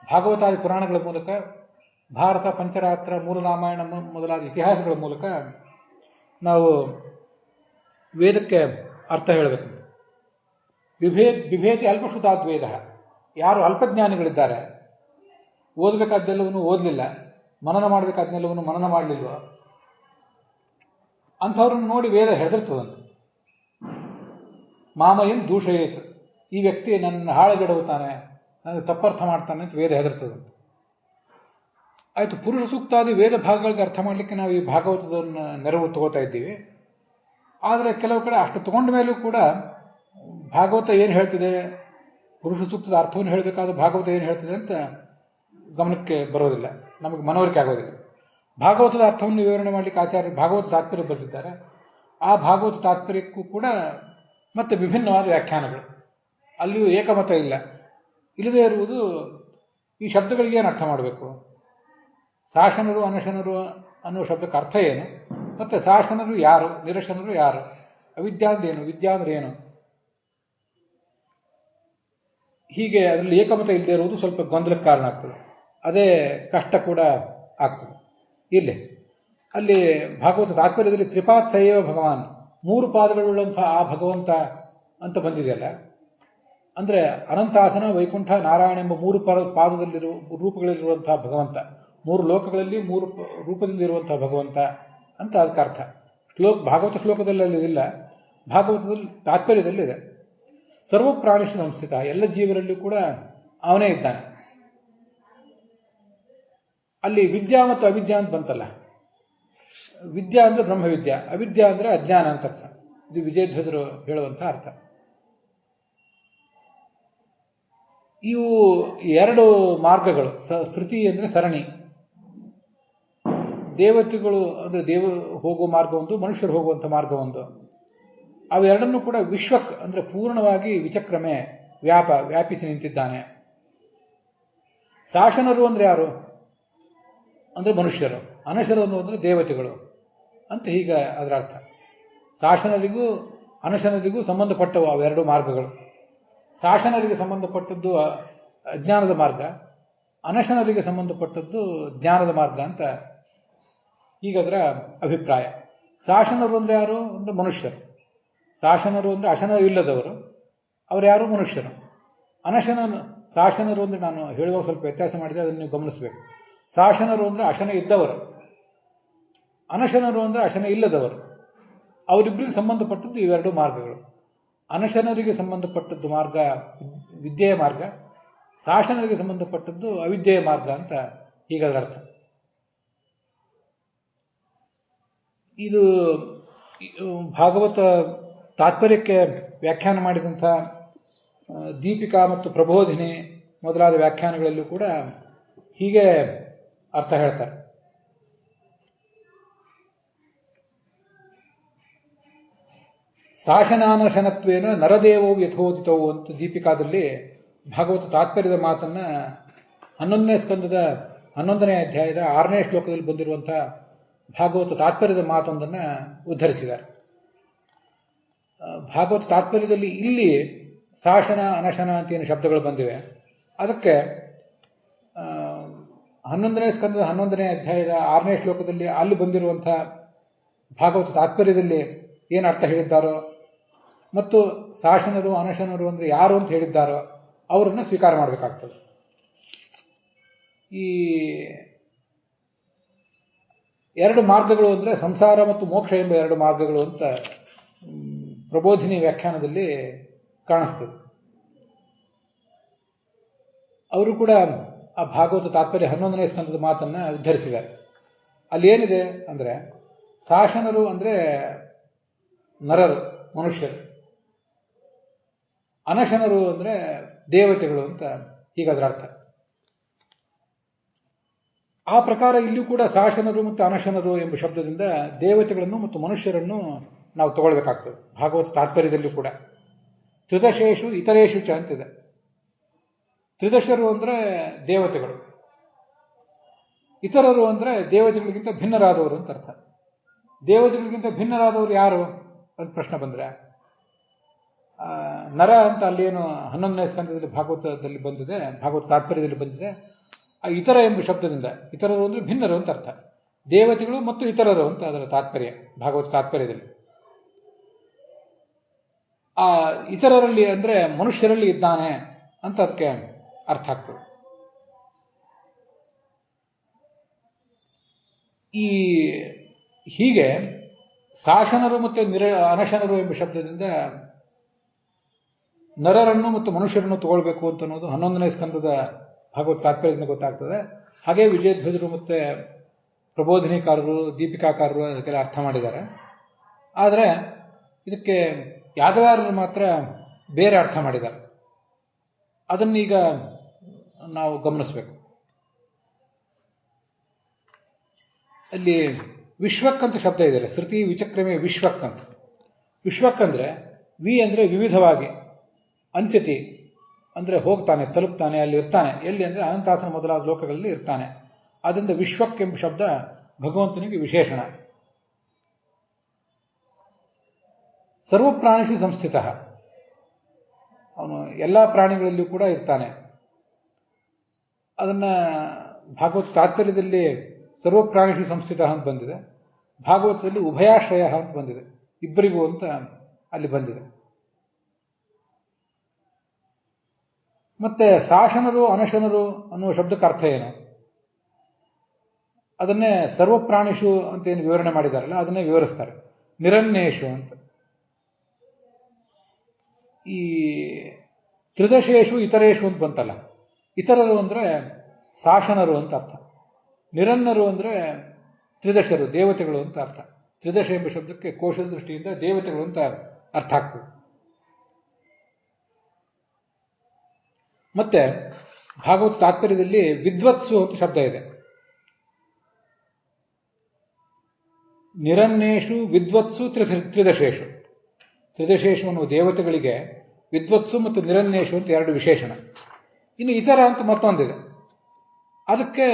ಭಾಗವತಾದಿ ಪುರಾಣಗಳ ಮೂಲಕ, ಭಾರತ, ಪಂಚರಾತ್ರ, ಮೂಲರಾಮಾಯಣ ಮೊದಲಾದ ಇತಿಹಾಸಗಳ ಮೂಲಕ ನಾವು ವೇದಕ್ಕೆ ಅರ್ಥ ಹೇಳಬೇಕು. ಬಿಭೇತಿ ಅಲ್ಪಶ್ರುತಾದ್ವೇದ, ಯಾರು ಅಲ್ಪಜ್ಞಾನಿಗಳಿದ್ದಾರೆ, ಓದಬೇಕಾದ್ದೆಲ್ಲವನ್ನು ಓದಲಿಲ್ಲ, ಮನನ ಮಾಡಬೇಕಾದ್ನೆಲ್ಲವನ್ನು ಮನನ ಮಾಡಲಿಲ್ವ, ಅಂಥವ್ರನ್ನ ನೋಡಿ ವೇದ ಹೆದರ್ತದಂತೆ. ಮಾಮಯಂ ದೂಷಯೇತ್, ಈ ವ್ಯಕ್ತಿ ನನ್ನ ಹಾಳುಗೆಡವುತ್ತಾನೆ, ನನಗೆ ತಪ್ಪರ್ಥ ಮಾಡ್ತಾನೆ ಅಂತ ವೇದ ಹೆದರ್ತದಂತೆ. ಆಯಿತು, ಪುರುಷ ಸೂಕ್ತಾದಿ ವೇದ ಭಾಗಗಳಿಗೆ ಅರ್ಥ ಮಾಡಲಿಕ್ಕೆ ನಾವು ಈ ಭಾಗವತದನ್ನು ನೆರವು ತಗೋತಾ ಇದ್ದೀವಿ. ಆದರೆ ಕೆಲವು ಕಡೆ ಅಷ್ಟು ತಗೊಂಡ ಮೇಲೂ ಕೂಡ ಭಾಗವತ ಏನು ಹೇಳ್ತಿದೆ, ಪುರುಷ ಸೂಕ್ತದ ಅರ್ಥವನ್ನು ಹೇಳಬೇಕಾದ ಭಾಗವತ ಏನು ಹೇಳ್ತಿದೆ ಅಂತ ಗಮನಕ್ಕೆ ಬರೋದಿಲ್ಲ, ನಮಗೆ ಮನವರಿಕೆ ಆಗೋದಿಲ್ಲ. ಭಾಗವತದ ಅರ್ಥವನ್ನು ವಿವರಣೆ ಮಾಡಲಿಕ್ಕೆ ಆಚಾರ್ಯರು ಭಾಗವತ ತಾತ್ಪರ್ಯ ಬರೆದಿದ್ದಾರೆ. ಆ ಭಾಗವತ ತಾತ್ಪರ್ಯಕ್ಕೂ ಕೂಡ ಮತ್ತೆ ವಿಭಿನ್ನವಾದ ವ್ಯಾಖ್ಯಾನಗಳು, ಅಲ್ಲಿಯೂ ಏಕಮತ ಇಲ್ಲ. ಇಲ್ಲದೇ ಇರುವುದು ಈ ಶಬ್ದಗಳಿಗೆ ಏನು ಅರ್ಥ ಮಾಡಬೇಕು, ಶಾಸನರು ಅನಶನರು ಅನ್ನುವ ಶಬ್ದಕ್ಕೆ ಅರ್ಥ ಏನು, ಮತ್ತೆ ಶಾಸನರು ಯಾರು, ನಿರಶನರು ಯಾರು, ಅವಿದ್ಯಾ ಅಂದ್ರೇನು, ವಿದ್ಯಾ ಅಂದ್ರೆ ಏನು, ಹೀಗೆ ಅದರಲ್ಲಿ ಏಕಮತ ಇಲ್ಲದೆ ಇರುವುದು ಸ್ವಲ್ಪ ಗೊಂದಲಕ್ಕೆ ಕಾರಣ ಆಗ್ತದೆ. ಅದೇ ಕಷ್ಟ ಕೂಡ ಆಗ್ತದೆ. ಇಲ್ಲಿ ಅಲ್ಲಿ ಭಾಗವತ ತಾತ್ಪರ್ಯದಲ್ಲಿ ತ್ರಿಪಾತ್ ಸೈವ ಭಗವಾನ್, 3 ಪಾದಗಳುಳ್ಳಂತಹ ಆ ಭಗವಂತ ಅಂತ ಬಂದಿದೆಯಲ್ಲ, ಅಂದರೆ ಅನಂತಾಸನ, ವೈಕುಂಠ, ನಾರಾಯಣ ಎಂಬ 3 ಪಾದದಲ್ಲಿರುವ ರೂಪಗಳಲ್ಲಿರುವಂತಹ ಭಗವಂತ, 3 ಲೋಕಗಳಲ್ಲಿ 3 ರೂಪದಿಂದ ಇರುವಂತಹ ಭಗವಂತ ಅಂತ ಅದಕ್ಕೆ ಅರ್ಥ. ಭಾಗವತ ಶ್ಲೋಕದಲ್ಲಿ ಅಲ್ಲಿಲ್ಲ, ಭಾಗವತದಲ್ಲಿ ತಾತ್ಪರ್ಯದಲ್ಲಿದೆ. ಸರ್ವ ಪ್ರಾಣಿಷು ಸಂಸ್ಥಿತ, ಎಲ್ಲ ಜೀವರಲ್ಲೂ ಕೂಡ ಅವನೇ ಇದ್ದಾನೆ. ಅಲ್ಲಿ ವಿದ್ಯಾ ಮತ್ತು ಅವಿದ್ಯಾ ಅಂತ ಬಂತಲ್ಲ, ವಿದ್ಯಾ ಅಂದ್ರೆ ಬ್ರಹ್ಮವಿದ್ಯಾ, ಅವಿದ್ಯಾ ಅಂದ್ರೆ ಅಜ್ಞಾನ ಅಂತ ಅರ್ಥ. ಇದು ವಿಜಯಧ್ವಜರು ಹೇಳುವಂತಹ ಅರ್ಥ. ಇವು 2 ಮಾರ್ಗಗಳು. ಶ್ರುತಿ ಅಂದ್ರೆ ಸರಣಿ, ದೇವತೆಗಳು ಅಂದ್ರೆ ಹೋಗುವ ಮಾರ್ಗ ಒಂದು, ಮನುಷ್ಯರು ಹೋಗುವಂಥ ಮಾರ್ಗ ಒಂದು. ಅವೆರಡನ್ನೂ ಕೂಡ ವಿಶ್ವಕ್ ಅಂದ್ರೆ ಪೂರ್ಣವಾಗಿ ವಿಚಕ್ರಮೆ ವ್ಯಾಪಿಸಿ ನಿಂತಿದ್ದಾನೆ. ಶಾಸನರು ಅಂದ್ರೆ ಯಾರು ಅಂದ್ರೆ ಮನುಷ್ಯರು, ಅನಶನರು ಅಂದ್ರೆ ದೇವತೆಗಳು ಅಂತ ಹೀಗೆ ಅದರ ಅರ್ಥ. ಶಾಸನರಿಗೂ ಅನಶನರಿಗೂ ಸಂಬಂಧಪಟ್ಟವು ಅವೆರಡು ಮಾರ್ಗಗಳು. ಶಾಸನರಿಗೆ ಸಂಬಂಧಪಟ್ಟದ್ದು ಅಜ್ಞಾನದ ಮಾರ್ಗ, ಅನಶನರಿಗೆ ಸಂಬಂಧಪಟ್ಟದ್ದು ಜ್ಞಾನದ ಮಾರ್ಗ ಅಂತ ಹೀಗದರ ಅಭಿಪ್ರಾಯ. ಶಾಸನರು ಅಂದ್ರೆ ಯಾರು ಅಂದ್ರೆ ಮನುಷ್ಯರು, ಶಾಸನರು ಅಂದ್ರೆ ಅಶನ ಇಲ್ಲದವರು, ಅವರು ಯಾರು ಮನುಷ್ಯರು. ಶಾಸನರು ಅಂದ್ರೆ ನಾನು ಹೇಳುವಾಗ ಸ್ವಲ್ಪ ವ್ಯತ್ಯಾಸ ಮಾಡಿದ್ರೆ ಅದನ್ನು ನೀವು ಗಮನಿಸಬೇಕು. ಶಾಸನರು ಅಂದ್ರೆ ಅಶನ ಇದ್ದವರು, ಅನಶನರು ಅಂದ್ರೆ ಅಶನ ಇಲ್ಲದವರು. ಅವರಿಬ್ಬರಿಗೆ ಸಂಬಂಧಪಟ್ಟದ್ದು ಇವೆರಡು ಮಾರ್ಗಗಳು. ಅನಶನರಿಗೆ ಸಂಬಂಧಪಟ್ಟದ್ದು ಮಾರ್ಗ ವಿದ್ಯೆಯ ಮಾರ್ಗ, ಶಾಸನರಿಗೆ ಸಂಬಂಧಪಟ್ಟದ್ದು ಅವಿದ್ಯೆಯ ಮಾರ್ಗ ಅಂತ ಹೀಗದರ ಅರ್ಥ. ಇದು ಭಾಗವತ ತಾತ್ಪರ್ಯಕ್ಕೆ ವ್ಯಾಖ್ಯಾನ ಮಾಡಿದಂಥ ದೀಪಿಕಾ ಮತ್ತು ಪ್ರಬೋಧಿನಿ ಮೊದಲಾದ ವ್ಯಾಖ್ಯಾನಗಳಲ್ಲೂ ಕೂಡ ಹೀಗೆ ಅರ್ಥ ಹೇಳ್ತಾರೆ. ಶಾಸನಾನಶನತ್ವೇನ ನರದೇವೋ ಯಥೋದಿತವು ಅಂತ ದೀಪಿಕಾದಲ್ಲಿ ಭಾಗವತ ತಾತ್ಪರ್ಯದ ಮಾತನ್ನ 11ನೇ ಸ್ಕಂದದ 11ನೇ ಅಧ್ಯಾಯದ 6ನೇ ಶ್ಲೋಕದಲ್ಲಿ ಬಂದಿರುವಂತಹ ಭಾಗವತ ತಾತ್ಪರ್ಯದ ಮಾತೊಂದನ್ನು ಉದ್ಧರಿಸಿದ್ದಾರೆ. ಭಾಗವತ ತಾತ್ಪರ್ಯದಲ್ಲಿ ಇಲ್ಲಿ ಶಾಸನ ಅನಶನ ಅಂತ ಏನು ಶಬ್ದಗಳು ಬಂದಿವೆ, ಅದಕ್ಕೆ 11ನೇ ಸ್ಕಂದದ 11ನೇ ಅಧ್ಯಾಯದ 6ನೇ ಶ್ಲೋಕದಲ್ಲಿ ಅಲ್ಲಿ ಬಂದಿರುವಂತಹ ಭಾಗವತ ತಾತ್ಪರ್ಯದಲ್ಲಿ ಏನು ಅರ್ಥ ಹೇಳಿದ್ದಾರೋ ಮತ್ತು ಶಾಸನರು ಅನಶನರು ಅಂದ್ರೆ ಯಾರು ಅಂತ ಹೇಳಿದ್ದಾರೋ ಅವರನ್ನು ಸ್ವೀಕಾರ ಮಾಡಬೇಕಾಗ್ತದೆ. ಈ 2 ಮಾರ್ಗಗಳು ಅಂದ್ರೆ ಸಂಸಾರ ಮತ್ತು ಮೋಕ್ಷ ಎಂಬ 2 ಮಾರ್ಗಗಳು ಅಂತ ಪ್ರಬೋಧಿನಿ ವ್ಯಾಖ್ಯಾನದಲ್ಲಿ ಕಾಣಿಸ್ತದೆ. ಅವರು ಕೂಡ ಆ ಭಾಗವತ ತಾತ್ಪರ್ಯ 11ನೇ ಸ್ಕಂದದ ಮಾತನ್ನ ಉದ್ಧರಿಸಿದ್ದಾರೆ. ಅಲ್ಲಿ ಏನಿದೆ ಅಂದ್ರೆ ಶಾಸನರು ಅಂದ್ರೆ ನರರು, ಮನುಷ್ಯರು, ಅನಶನರು ಅಂದ್ರೆ ದೇವತೆಗಳು ಅಂತ ಹೀಗದರ ಅರ್ಥ. ಆ ಪ್ರಕಾರ ಇಲ್ಲೂ ಕೂಡ ಶಾಸನರು ಮತ್ತು ಅನಶನರು ಎಂಬ ಶಬ್ದದಿಂದ ದೇವತೆಗಳನ್ನು ಮತ್ತು ಮನುಷ್ಯರನ್ನು ನಾವು ತಗೊಳ್ಬೇಕಾಗ್ತದೆ. ಭಾಗವತ ತಾತ್ಪರ್ಯದಲ್ಲೂ ಕೂಡ ತ್ರಿದಶೇಷು ಇತರೇಷು ಚ ಅಂತಿದೆ. ತ್ರಿದಶರು ಅಂದ್ರೆ ದೇವತೆಗಳು, ಇತರರು ಅಂದ್ರೆ ದೇವತೆಗಳಿಗಿಂತ ಭಿನ್ನರಾದವರು ಅಂತ ಅರ್ಥ. ದೇವತೆಗಳಿಗಿಂತ ಭಿನ್ನರಾದವರು ಯಾರು ಅಂತ ಪ್ರಶ್ನೆ ಬಂದ್ರೆ ನರ ಅಂತ ಅಲ್ಲೇನು 11ನೇ ಸ್ಕಂದದಲ್ಲಿ ಭಾಗವತದಲ್ಲಿ ಬಂದಿದೆ, ಭಾಗವತ ತಾತ್ಪರ್ಯದಲ್ಲಿ ಬಂದಿದೆ. ಆ ಇತರ ಎಂಬ ಶಬ್ದದಿಂದ ಇತರರು ಅಂದ್ರೆ ಭಿನ್ನರು ಅಂತ ಅರ್ಥ. ದೇವತೆಗಳು ಮತ್ತು ಇತರರು ಅಂತ ಅದರ ತಾತ್ಪರ್ಯ ಭಾಗವತ ತಾತ್ಪರ್ಯದಲ್ಲಿ. ಆ ಇತರರಲ್ಲಿ ಅಂದ್ರೆ ಮನುಷ್ಯರಲ್ಲಿ ಇದ್ದಾನೆ ಅಂತ ಅದಕ್ಕೆ ಅರ್ಥ ಆಗ್ತದೆ. ಈ ಹೀಗೆ ಶಾಸನರು ಮತ್ತು ಅನಶನರು ಎಂಬ ಶಬ್ದದಿಂದ ನರರನ್ನು ಮತ್ತು ಮನುಷ್ಯರನ್ನು ತಗೊಳ್ಬೇಕು ಅಂತ ಅನ್ನೋದು 11ನೇ ಸ್ಕಂದದ ಭಾಗವತ ತಾತ್ಪರ್ಯದಿಂದ ಗೊತ್ತಾಗ್ತದೆ. ಹಾಗೆ ವಿಜಯಧ್ವಜರು ಮತ್ತೆ ಪ್ರಬೋಧಿನಿಕಾರರು, ದೀಪಿಕಾಕಾರರು ಅದಕ್ಕೆಲ್ಲ ಅರ್ಥ ಮಾಡಿದ್ದಾರೆ. ಆದರೆ ಇದಕ್ಕೆ ಯಾದವಾರರು ಮಾತ್ರ ಬೇರೆ ಅರ್ಥ ಮಾಡಿದ್ದಾರೆ. ಅದನ್ನೀಗ ನಾವು ಗಮನಿಸಬೇಕು. ಅಲ್ಲಿ ವಿಶ್ವಕ್ ಅಂತ ಶಬ್ದ ಇದೆ, ಶ್ರುತಿ ವಿಚಕ್ರಮೇ ವಿಶ್ವಕ್ ಅಂತ. ವಿಶ್ವಕ್ ಅಂದ್ರೆ ವಿ ಅಂದ್ರೆ ವಿವಿಧವಾಗಿ, ಅಂತ್ಯತಿ ಅಂದ್ರೆ ಹೋಗ್ತಾನೆ, ತಲುಪ್ತಾನೆ, ಅಲ್ಲಿ ಇರ್ತಾನೆ. ಎಲ್ಲಿ ಅಂದ್ರೆ ಅನಂತಾಸನ ಮೊದಲಾದ ಲೋಕಗಳಲ್ಲಿ ಇರ್ತಾನೆ. ಆದ್ದರಿಂದ ವಿಶ್ವಕ್ಕೆಂಬ ಶಬ್ದ ಭಗವಂತನಿಗೆ ವಿಶೇಷಣ. ಸರ್ವಪ್ರಾಣಿಷು ಸಂಸ್ಥಿತ, ಅವನು ಎಲ್ಲ ಪ್ರಾಣಿಗಳಲ್ಲಿಯೂ ಕೂಡ ಇರ್ತಾನೆ. ಅದನ್ನ ಭಾಗವತ ತಾತ್ಪರ್ಯದಲ್ಲಿ ಸರ್ವಪ್ರಾಣಿಷು ಸಂಸ್ಥಿತ ಅಂತ ಬಂದಿದೆ, ಭಾಗವತದಲ್ಲಿ ಉಭಯಾಶ್ರಯ ಅಂತ ಬಂದಿದೆ, ಇಬ್ಬರಿಗೂ ಅಂತ ಅಲ್ಲಿ ಬಂದಿದೆ. ಮತ್ತೆ ಶಾಸನರು ಅನಶನರು ಅನ್ನುವ ಶಬ್ದಕ್ಕೆ ಅರ್ಥ ಏನು? ಅದನ್ನೇ ಸರ್ವಪ್ರಾಣಿಷು ಅಂತ ಏನು ವಿವರಣೆ ಮಾಡಿದಾರಲ್ಲ ಅದನ್ನೇ ವಿವರಿಸ್ತಾರೆ, ನಿರನ್ನೇಷು ಅಂತ. ಈ ತ್ರಿದಶೇಷು ಇತರೇಷು ಅಂತ ಬಂತಲ್ಲ, ಇತರರು ಅಂದ್ರೆ ಶಾಸನರು ಅಂತ ಅರ್ಥ, ನಿರನ್ನರು ಅಂದ್ರೆ ತ್ರಿದಶರು ದೇವತೆಗಳು ಅಂತ ಅರ್ಥ. ತ್ರಿದಶ ಎಂಬ ಶಬ್ದಕ್ಕೆ ಕೋಶದ ದೃಷ್ಟಿಯಿಂದ ದೇವತೆಗಳು ಅಂತ ಅರ್ಥ ಆಗ್ತದೆ. ಮತ್ತೆ ಭಾಗವತ ತಾತ್ಪರ್ಯದಲ್ಲಿ ವಿದ್ವತ್ಸು ಅಂತ ಶಬ್ದ ಇದೆ. ನಿರನ್ನೇಷು ವಿದ್ವತ್ಸು ತ್ರಿದಶೇಷು, ತ್ರಿದಶೇಷು ಅನ್ನುವ ದೇವತೆಗಳಿಗೆ ವಿದ್ವತ್ಸು ಮತ್ತು ನಿರನ್ನೇಷು ಅಂತ ಎರಡು ವಿಶೇಷಣ. ಇನ್ನು ಇತರ ಅಂತ ಮತ್ತೊಂದಿದೆ, ಅದಕ್ಕೆ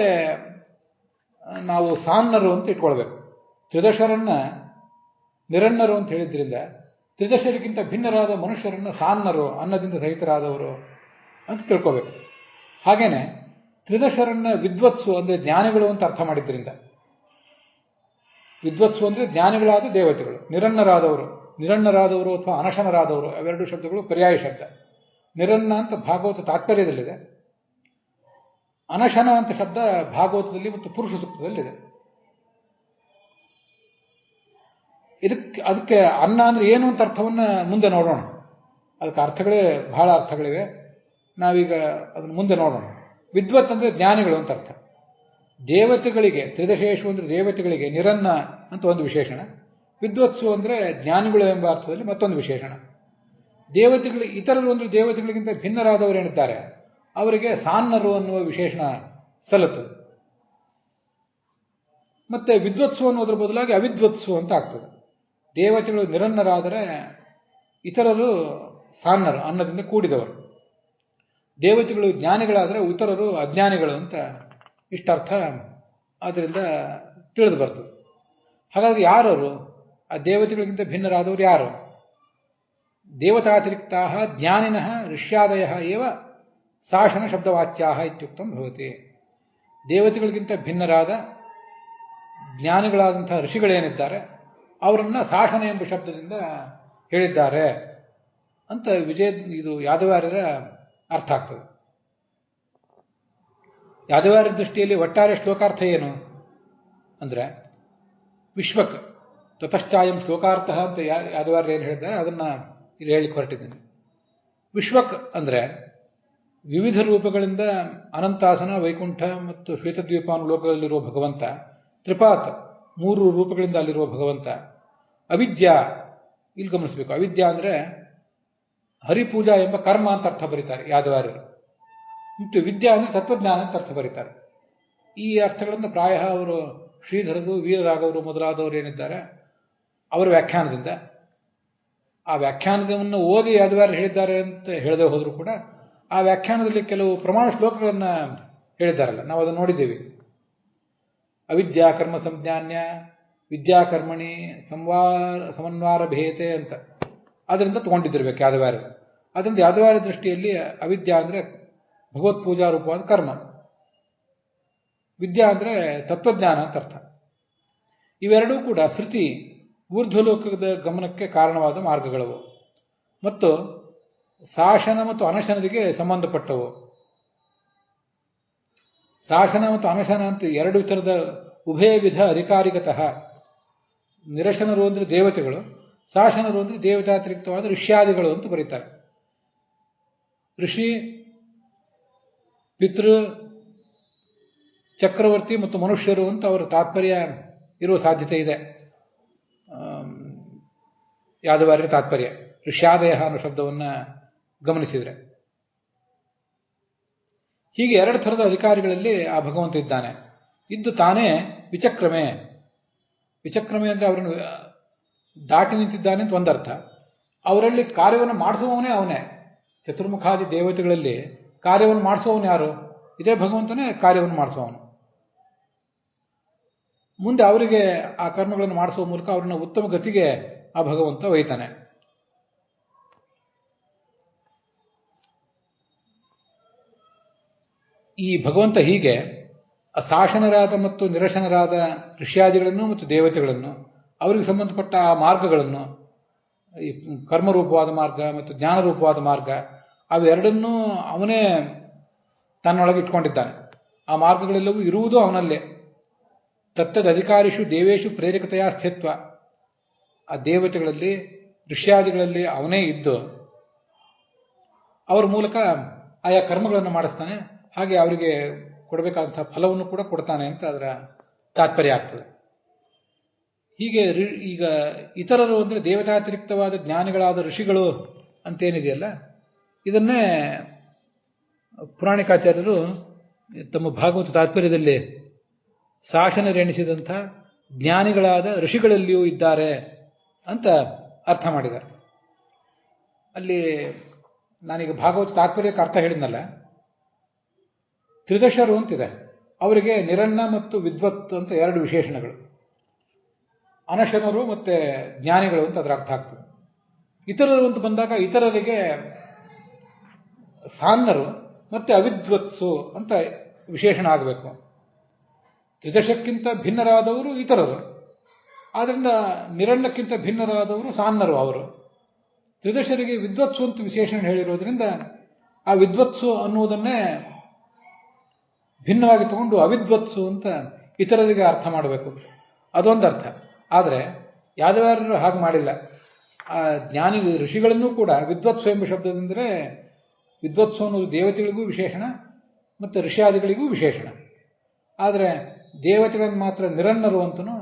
ನಾವು ಸಾನ್ನರು ಅಂತ ಇಟ್ಕೊಳ್ಬೇಕು. ತ್ರಿದಶರನ್ನ ನಿರನ್ನರು ಅಂತ ಹೇಳಿದ್ರಿಂದ ತ್ರಿದಶರಿಗಿಂತ ಭಿನ್ನರಾದ ಮನುಷ್ಯರನ್ನ ಸಾನ್ನರು, ಅನ್ನದಿಂದ ಸಹಿತರಾದವರು ಅಂತ ತಿಳ್ಕೋಬೇಕು. ಹಾಗೇನೆ ತ್ರಿದಶರನ್ನ ವಿದ್ವತ್ಸು ಅಂದ್ರೆ ಜ್ಞಾನಿಗಳು ಅಂತ ಅರ್ಥ ಮಾಡಿದ್ರಿಂದ, ವಿದ್ವತ್ಸು ಅಂದ್ರೆ ಜ್ಞಾನಿಗಳಾದ ದೇವತೆಗಳು, ನಿರನ್ನರಾದವರು ಅಥವಾ ಅನಶನರಾದವರು ಅವೆರಡು ಶಬ್ದಗಳು ಪರ್ಯಾಯ ಶಬ್ದ. ನಿರನ್ನ ಅಂತ ಭಾಗವತ ತಾತ್ಪರ್ಯದಲ್ಲಿದೆ, ಅನಶನ ಅಂತ ಶಬ್ದ ಭಾಗವತದಲ್ಲಿ ಮತ್ತು ಪುರುಷ ಸೂಕ್ತದಲ್ಲಿದೆ. ಅದಕ್ಕೆ ಅನ್ನ ಅಂದ್ರೆ ಏನು ಅಂತ ಅರ್ಥವನ್ನ ಮುಂದೆ ನೋಡೋಣ. ಅದಕ್ಕೆ ಅರ್ಥಗಳೇ ಬಹಳ ಅರ್ಥಗಳಿವೆ, ನಾವೀಗ ಅದನ್ನು ಮುಂದೆ ನೋಡೋಣ. ವಿದ್ವತ್ ಅಂದ್ರೆ ಜ್ಞಾನಿಗಳು ಅಂತ ಅರ್ಥ. ದೇವತೆಗಳಿಗೆ ತ್ರಿದಶೇಷು ಅಂದ್ರೆ ದೇವತೆಗಳಿಗೆ ನಿರನ್ನ ಅಂತ ಒಂದು ವಿಶೇಷಣ, ವಿದ್ವತ್ಸು ಅಂದ್ರೆ ಜ್ಞಾನಿಗಳು ಎಂಬ ಅರ್ಥದಲ್ಲಿ ಮತ್ತೊಂದು ವಿಶೇಷಣ. ಇತರರು ಅಂದ್ರೆ ದೇವತೆಗಳಿಗಿಂತ ಭಿನ್ನರಾದವರು ಏನಿದ್ದಾರೆ ಅವರಿಗೆ ಸಾನ್ನರು ಅನ್ನುವ ವಿಶೇಷಣ ಸಲ್ಲುತ್ತದೆ. ಮತ್ತೆ ವಿದ್ವತ್ಸು ಅನ್ನೋದ್ರ ಬದಲಾಗಿ ಅವಿದ್ವತ್ಸು ಅಂತ ಆಗ್ತದೆ. ದೇವತೆಗಳು ನಿರನ್ನರಾದರೆ ಇತರರು ಸಾನ್ನರು, ಅನ್ನದಿಂದ ಕೂಡಿದವರು. ದೇವತೆಗಳು ಜ್ಞಾನಿಗಳಾದರೆ ಇತರರು ಅಜ್ಞಾನಿಗಳು ಅಂತ ಇಷ್ಟರ್ಥ ಅದರಿಂದ ತಿಳಿದು ಬರ್ತದೆ. ಹಾಗಾದ್ರೆ ಯಾರವರು? ಆ ದೇವತೆಗಳಿಗಿಂತ ಭಿನ್ನರಾದವರು ಯಾರು? ದೇವತಾತಿರಿಕ್ತಾ ಜ್ಞಾನಿನಃ ಋಷ್ಯಾದಯ ಏವ ಶಾಸನ ಶಬ್ದವಾಚ್ಯಾ ಇತ್ಯುಕ್ತಂ ಭವತಿ. ದೇವತೆಗಳಿಗಿಂತ ಭಿನ್ನರಾದ ಜ್ಞಾನಿಗಳಾದಂತಹ ಋಷಿಗಳೇನಿದ್ದಾರೆ ಅವರನ್ನ ಶಾಸನ ಎಂಬ ಶಬ್ದದಿಂದ ಹೇಳಿದ್ದಾರೆ ಅಂತ ಇದು ಯಾದವಾರ್ಯರ ಅರ್ಥ ಆಗ್ತದೆ. ಯಾದವಾರ್ಯ ದೃಷ್ಟಿಯಲ್ಲಿ ಒಟ್ಟಾರೆ ಶ್ಲೋಕಾರ್ಥ ಏನು ಅಂದ್ರೆ ವಿಶ್ವಕ್ ತತಶ್ಚಾಯಂ ಶ್ಲೋಕಾರ್ಥ ಅಂತ ಯಾದವಾರ್ಯ ಏನು ಹೇಳಿದ್ದಾರೆ ಅದನ್ನ ಇಲ್ಲಿ ಹೇಳಿ ಹೊರಟಿದ್ದೀನಿ. ವಿಶ್ವಕ್ ಅಂದ್ರೆ ವಿವಿಧ ರೂಪಗಳಿಂದ ಅನಂತಾಸನ, ವೈಕುಂಠ ಮತ್ತು ಶ್ವೇತದ್ವೀಪ ಅನ್ನೋ ಲೋಕದಲ್ಲಿರುವ ಭಗವಂತ. ತ್ರಿಪಾತ್ 3 ರೂಪಗಳಿಂದ ಅಲ್ಲಿರುವ ಭಗವಂತ. ಅವಿದ್ಯಾ ಇಲ್ಲಿ ಗಮನಿಸಬೇಕು, ಅವಿದ್ಯಾ ಅಂದ್ರೆ ಹರಿಪೂಜಾ ಎಂಬ ಕರ್ಮ ಅಂತ ಅರ್ಥ ಬರೀತಾರೆ ಯಾದವಾರ್ಯರು. ಮತ್ತು ವಿದ್ಯಾ ಅಂದ್ರೆ ತತ್ವಜ್ಞಾನ ಅಂತ ಅರ್ಥ ಬರೀತಾರೆ. ಈ ಅರ್ಥಗಳನ್ನು ಪ್ರಾಯ ಅವರು ಶ್ರೀಧರರು, ವೀರರಾಘವರು ಮೊದಲಾದವರು ಏನಿದ್ದಾರೆ ಅವರ ವ್ಯಾಖ್ಯಾನದಿಂದ, ಆ ವ್ಯಾಖ್ಯಾನವನ್ನು ಓದಿ ಯಾದವಾರ್ಯರು ಹೇಳಿದ್ದಾರೆ ಅಂತ ಹೇಳದೆ ಹೋದ್ರು ಕೂಡ ಆ ವ್ಯಾಖ್ಯಾನದಲ್ಲಿ ಕೆಲವು ಪ್ರಮಾಣ ಶ್ಲೋಕಗಳನ್ನ ಹೇಳಿದ್ದಾರಲ್ಲ, ನಾವು ಅದನ್ನು ನೋಡಿದ್ದೇವೆ. ಅವಿದ್ಯಾ ಕರ್ಮ ಸಂಜ್ಞಾನ್ಯ ವಿದ್ಯಾಕರ್ಮಣಿ ಸಮನ್ವಾರ ಭೇತೆ ಅಂತ ಅದರಿಂದ ತಗೊಂಡಿದ್ದಿರ್ಬೇಕು ಯಾದವಾರ್ಯರು. ಅದರಿಂದ ಯಾದವಾರ್ಯ ದೃಷ್ಟಿಯಲ್ಲಿ ಅವಿದ್ಯಾ ಅಂದ್ರೆ ಭಗವತ್ ಪೂಜಾ ರೂಪವಾದ ಕರ್ಮ, ವಿದ್ಯಾ ಅಂದ್ರೆ ತತ್ವಜ್ಞಾನ ಅಂತ ಅರ್ಥ. ಇವೆರಡೂ ಕೂಡ ಶ್ರುತಿ ಊರ್ಧ್ವಲೋಕದ ಗಮನಕ್ಕೆ ಕಾರಣವಾದ ಮಾರ್ಗಗಳವು ಮತ್ತು ಶಾಸನ ಮತ್ತು ಅನಶನರಿಗೆ ಸಂಬಂಧಪಟ್ಟವು. ಶಾಸನ ಮತ್ತು ಅನಶನ ಅಂತ ಎರಡು ವಿಧದ ಉಭಯ ವಿಧ ಅಧಿಕಾರಿಗತಃ. ನಿರಶನರು ಅಂದ್ರೆ ದೇವತೆಗಳು, ಶಾಸನರು ಅಂದ್ರೆ ದೇವತಾತಿರಿಕ್ತವಾದ ಋಷ್ಯಾದಿಗಳು ಅಂತ ಬರೀತಾರೆ. ಋಷಿ, ಪಿತೃ, ಚಕ್ರವರ್ತಿ ಮತ್ತು ಮನುಷ್ಯರು ಅಂತ ಅವರ ತಾತ್ಪರ್ಯ ಇರುವ ಸಾಧ್ಯತೆ ಇದೆ. ಯಾದವಾರ್ಯ ತಾತ್ಪರ್ಯ ಋಷ್ಯಾದಯ ಅನ್ನೋ ಶಬ್ದವನ್ನ ಗಮನಿಸಿದ್ರೆ, ಹೀಗೆ 2 ಥರದ ಅಧಿಕಾರಿಗಳಲ್ಲಿ ಆ ಭಗವಂತ ಇದ್ದಾನೆ. ಇದ್ದು ತಾನೇ ವಿಚಕ್ರಮೆ. ವಿಚಕ್ರಮೆ ಅಂದ್ರೆ ಅವರನ್ನು ದಾಟಿ ನಿಂತಿದ್ದಾನೆ ಅಂತ ಒಂದರ್ಥ. ಅವರಲ್ಲಿ ಕಾರ್ಯವನ್ನು ಮಾಡಿಸುವವನೇ ಅವನೇ. ಚತುರ್ಮುಖಾದಿ ದೇವತೆಗಳಲ್ಲಿ ಕಾರ್ಯವನ್ನು ಮಾಡಿಸುವವನು ಯಾರು? ಇದೇ ಭಗವಂತನೇ ಕಾರ್ಯವನ್ನು ಮಾಡಿಸುವವನು. ಮುಂದೆ ಅವರಿಗೆ ಆ ಕರ್ಮಗಳನ್ನು ಮಾಡಿಸುವ ಮೂಲಕ ಅವ್ರನ್ನ ಉತ್ತಮ ಗತಿಗೆ ಆ ಭಗವಂತ ಒಯ್ತಾನೆ. ಈ ಭಗವಂತ ಹೀಗೆ ಶಾಸನರಾದ ಮತ್ತು ನಿರಶನರಾದ ಋಷ್ಯಾದಿಗಳನ್ನು ಮತ್ತು ದೇವತೆಗಳನ್ನು, ಅವರಿಗೆ ಸಂಬಂಧಪಟ್ಟ ಆ ಮಾರ್ಗಗಳನ್ನು, ಈ ಕರ್ಮರೂಪವಾದ ಮಾರ್ಗ ಮತ್ತು ಜ್ಞಾನರೂಪವಾದ ಮಾರ್ಗ, ಅವೆರಡನ್ನೂ ಅವನೇ ತನ್ನೊಳಗೆ ಇಟ್ಕೊಂಡಿದ್ದಾನೆ. ಆ ಮಾರ್ಗಗಳೆಲ್ಲವೂ ಇರುವುದು ಅವನಲ್ಲೇ. ತತ್ತದಧಿಕಾರಿಷು ದೇವೇಶು ಪ್ರೇರಕತೆಯ ಸ್ಥಿತ್ವ. ಆ ದೇವತೆಗಳಲ್ಲಿ ಋಷ್ಯಾದಿಗಳಲ್ಲಿ ಅವನೇ ಇದ್ದು ಅವರ ಮೂಲಕ ಆಯಾ ಕರ್ಮಗಳನ್ನು ಮಾಡಿಸ್ತಾನೆ. ಹಾಗೆ ಅವರಿಗೆ ಕೊಡಬೇಕಾದಂತಹ ಫಲವನ್ನು ಕೂಡ ಕೊಡ್ತಾನೆ ಅಂತ ಅದರ ತಾತ್ಪರ್ಯ ಆಗ್ತದೆ. ಹೀಗೆ ಈಗ ಇತರರು ಅಂದರೆ ದೇವತಾತಿರಿಕ್ತವಾದ ಜ್ಞಾನಿಗಳಾದ ಋಷಿಗಳು ಅಂತೇನಿದೆಯಲ್ಲ, ಇದನ್ನೇ ಪುರಾಣಿಕಾಚಾರ್ಯರು ತಮ್ಮ ಭಾಗವತ ತಾತ್ಪರ್ಯದಲ್ಲಿ ಶಾಸನರೆಣಿಸಿದಂಥ ಜ್ಞಾನಿಗಳಾದ ಋಷಿಗಳಲ್ಲಿಯೂ ಇದ್ದಾರೆ ಅಂತ ಅರ್ಥ ಮಾಡಿದ್ದಾರೆ. ಅಲ್ಲಿ ನಾನೀಗ ಭಾಗವತ ತಾತ್ಪರ್ಯಕ್ಕೆ ಅರ್ಥ ಹೇಳಿದ್ನಲ್ಲ, ತ್ರಿದಶರು ಅಂತಿದೆ, ಅವರಿಗೆ ನಿರನ್ನ ಮತ್ತು ವಿದ್ವತ್ ಅಂತ ಎರಡು ವಿಶೇಷಣಗಳು. ಅನಶನರು ಮತ್ತೆ ಜ್ಞಾನಿಗಳು ಅಂತ ಅದರ ಅರ್ಥ ಆಗ್ತದೆ. ಇತರರು ಅಂತ ಬಂದಾಗ ಇತರರಿಗೆ ಸಾನ್ನರು ಮತ್ತೆ ಅವಿದ್ವತ್ಸು ಅಂತ ವಿಶೇಷಣ ಆಗಬೇಕು. ತ್ರಿದಶಕ್ಕಿಂತ ಭಿನ್ನರಾದವರು ಇತರರು, ಆದ್ರಿಂದ ನಿರನ್ನಕ್ಕಿಂತ ಭಿನ್ನರಾದವರು ಸಾನ್ನರು ಅವರು. ತ್ರಿದಶರಿಗೆ ವಿದ್ವತ್ಸು ಅಂತ ವಿಶೇಷಣ ಹೇಳಿರೋದ್ರಿಂದ ಆ ವಿದ್ವತ್ಸು ಅನ್ನುವುದನ್ನೇ ಭಿನ್ನವಾಗಿ ತಗೊಂಡು ಅವಿದ್ವತ್ಸು ಅಂತ ಇತರರಿಗೆ ಅರ್ಥ ಮಾಡಬೇಕು, ಅದೊಂದು ಅರ್ಥ. ಆದರೆ ಯಾದವಾರರು ಹಾಗೆ ಮಾಡಿಲ್ಲ. ಆ ಜ್ಞಾನಿ ಋಷಿಗಳನ್ನೂ ಕೂಡ ವಿದ್ವತ್ಸು ಎಂಬ ಶಬ್ದದಿಂದಲೇ ವಿದ್ವತ್ಸು ಅನ್ನೋದು ದೇವತೆಗಳಿಗೂ ವಿಶೇಷಣ ಮತ್ತು ಋಷಿಯಾದಿಗಳಿಗೂ ವಿಶೇಷಣ. ಆದರೆ ದೇವತೆಗಳನ್ನು ಮಾತ್ರ ನಿರನ್ನರು ಅಂತನೂ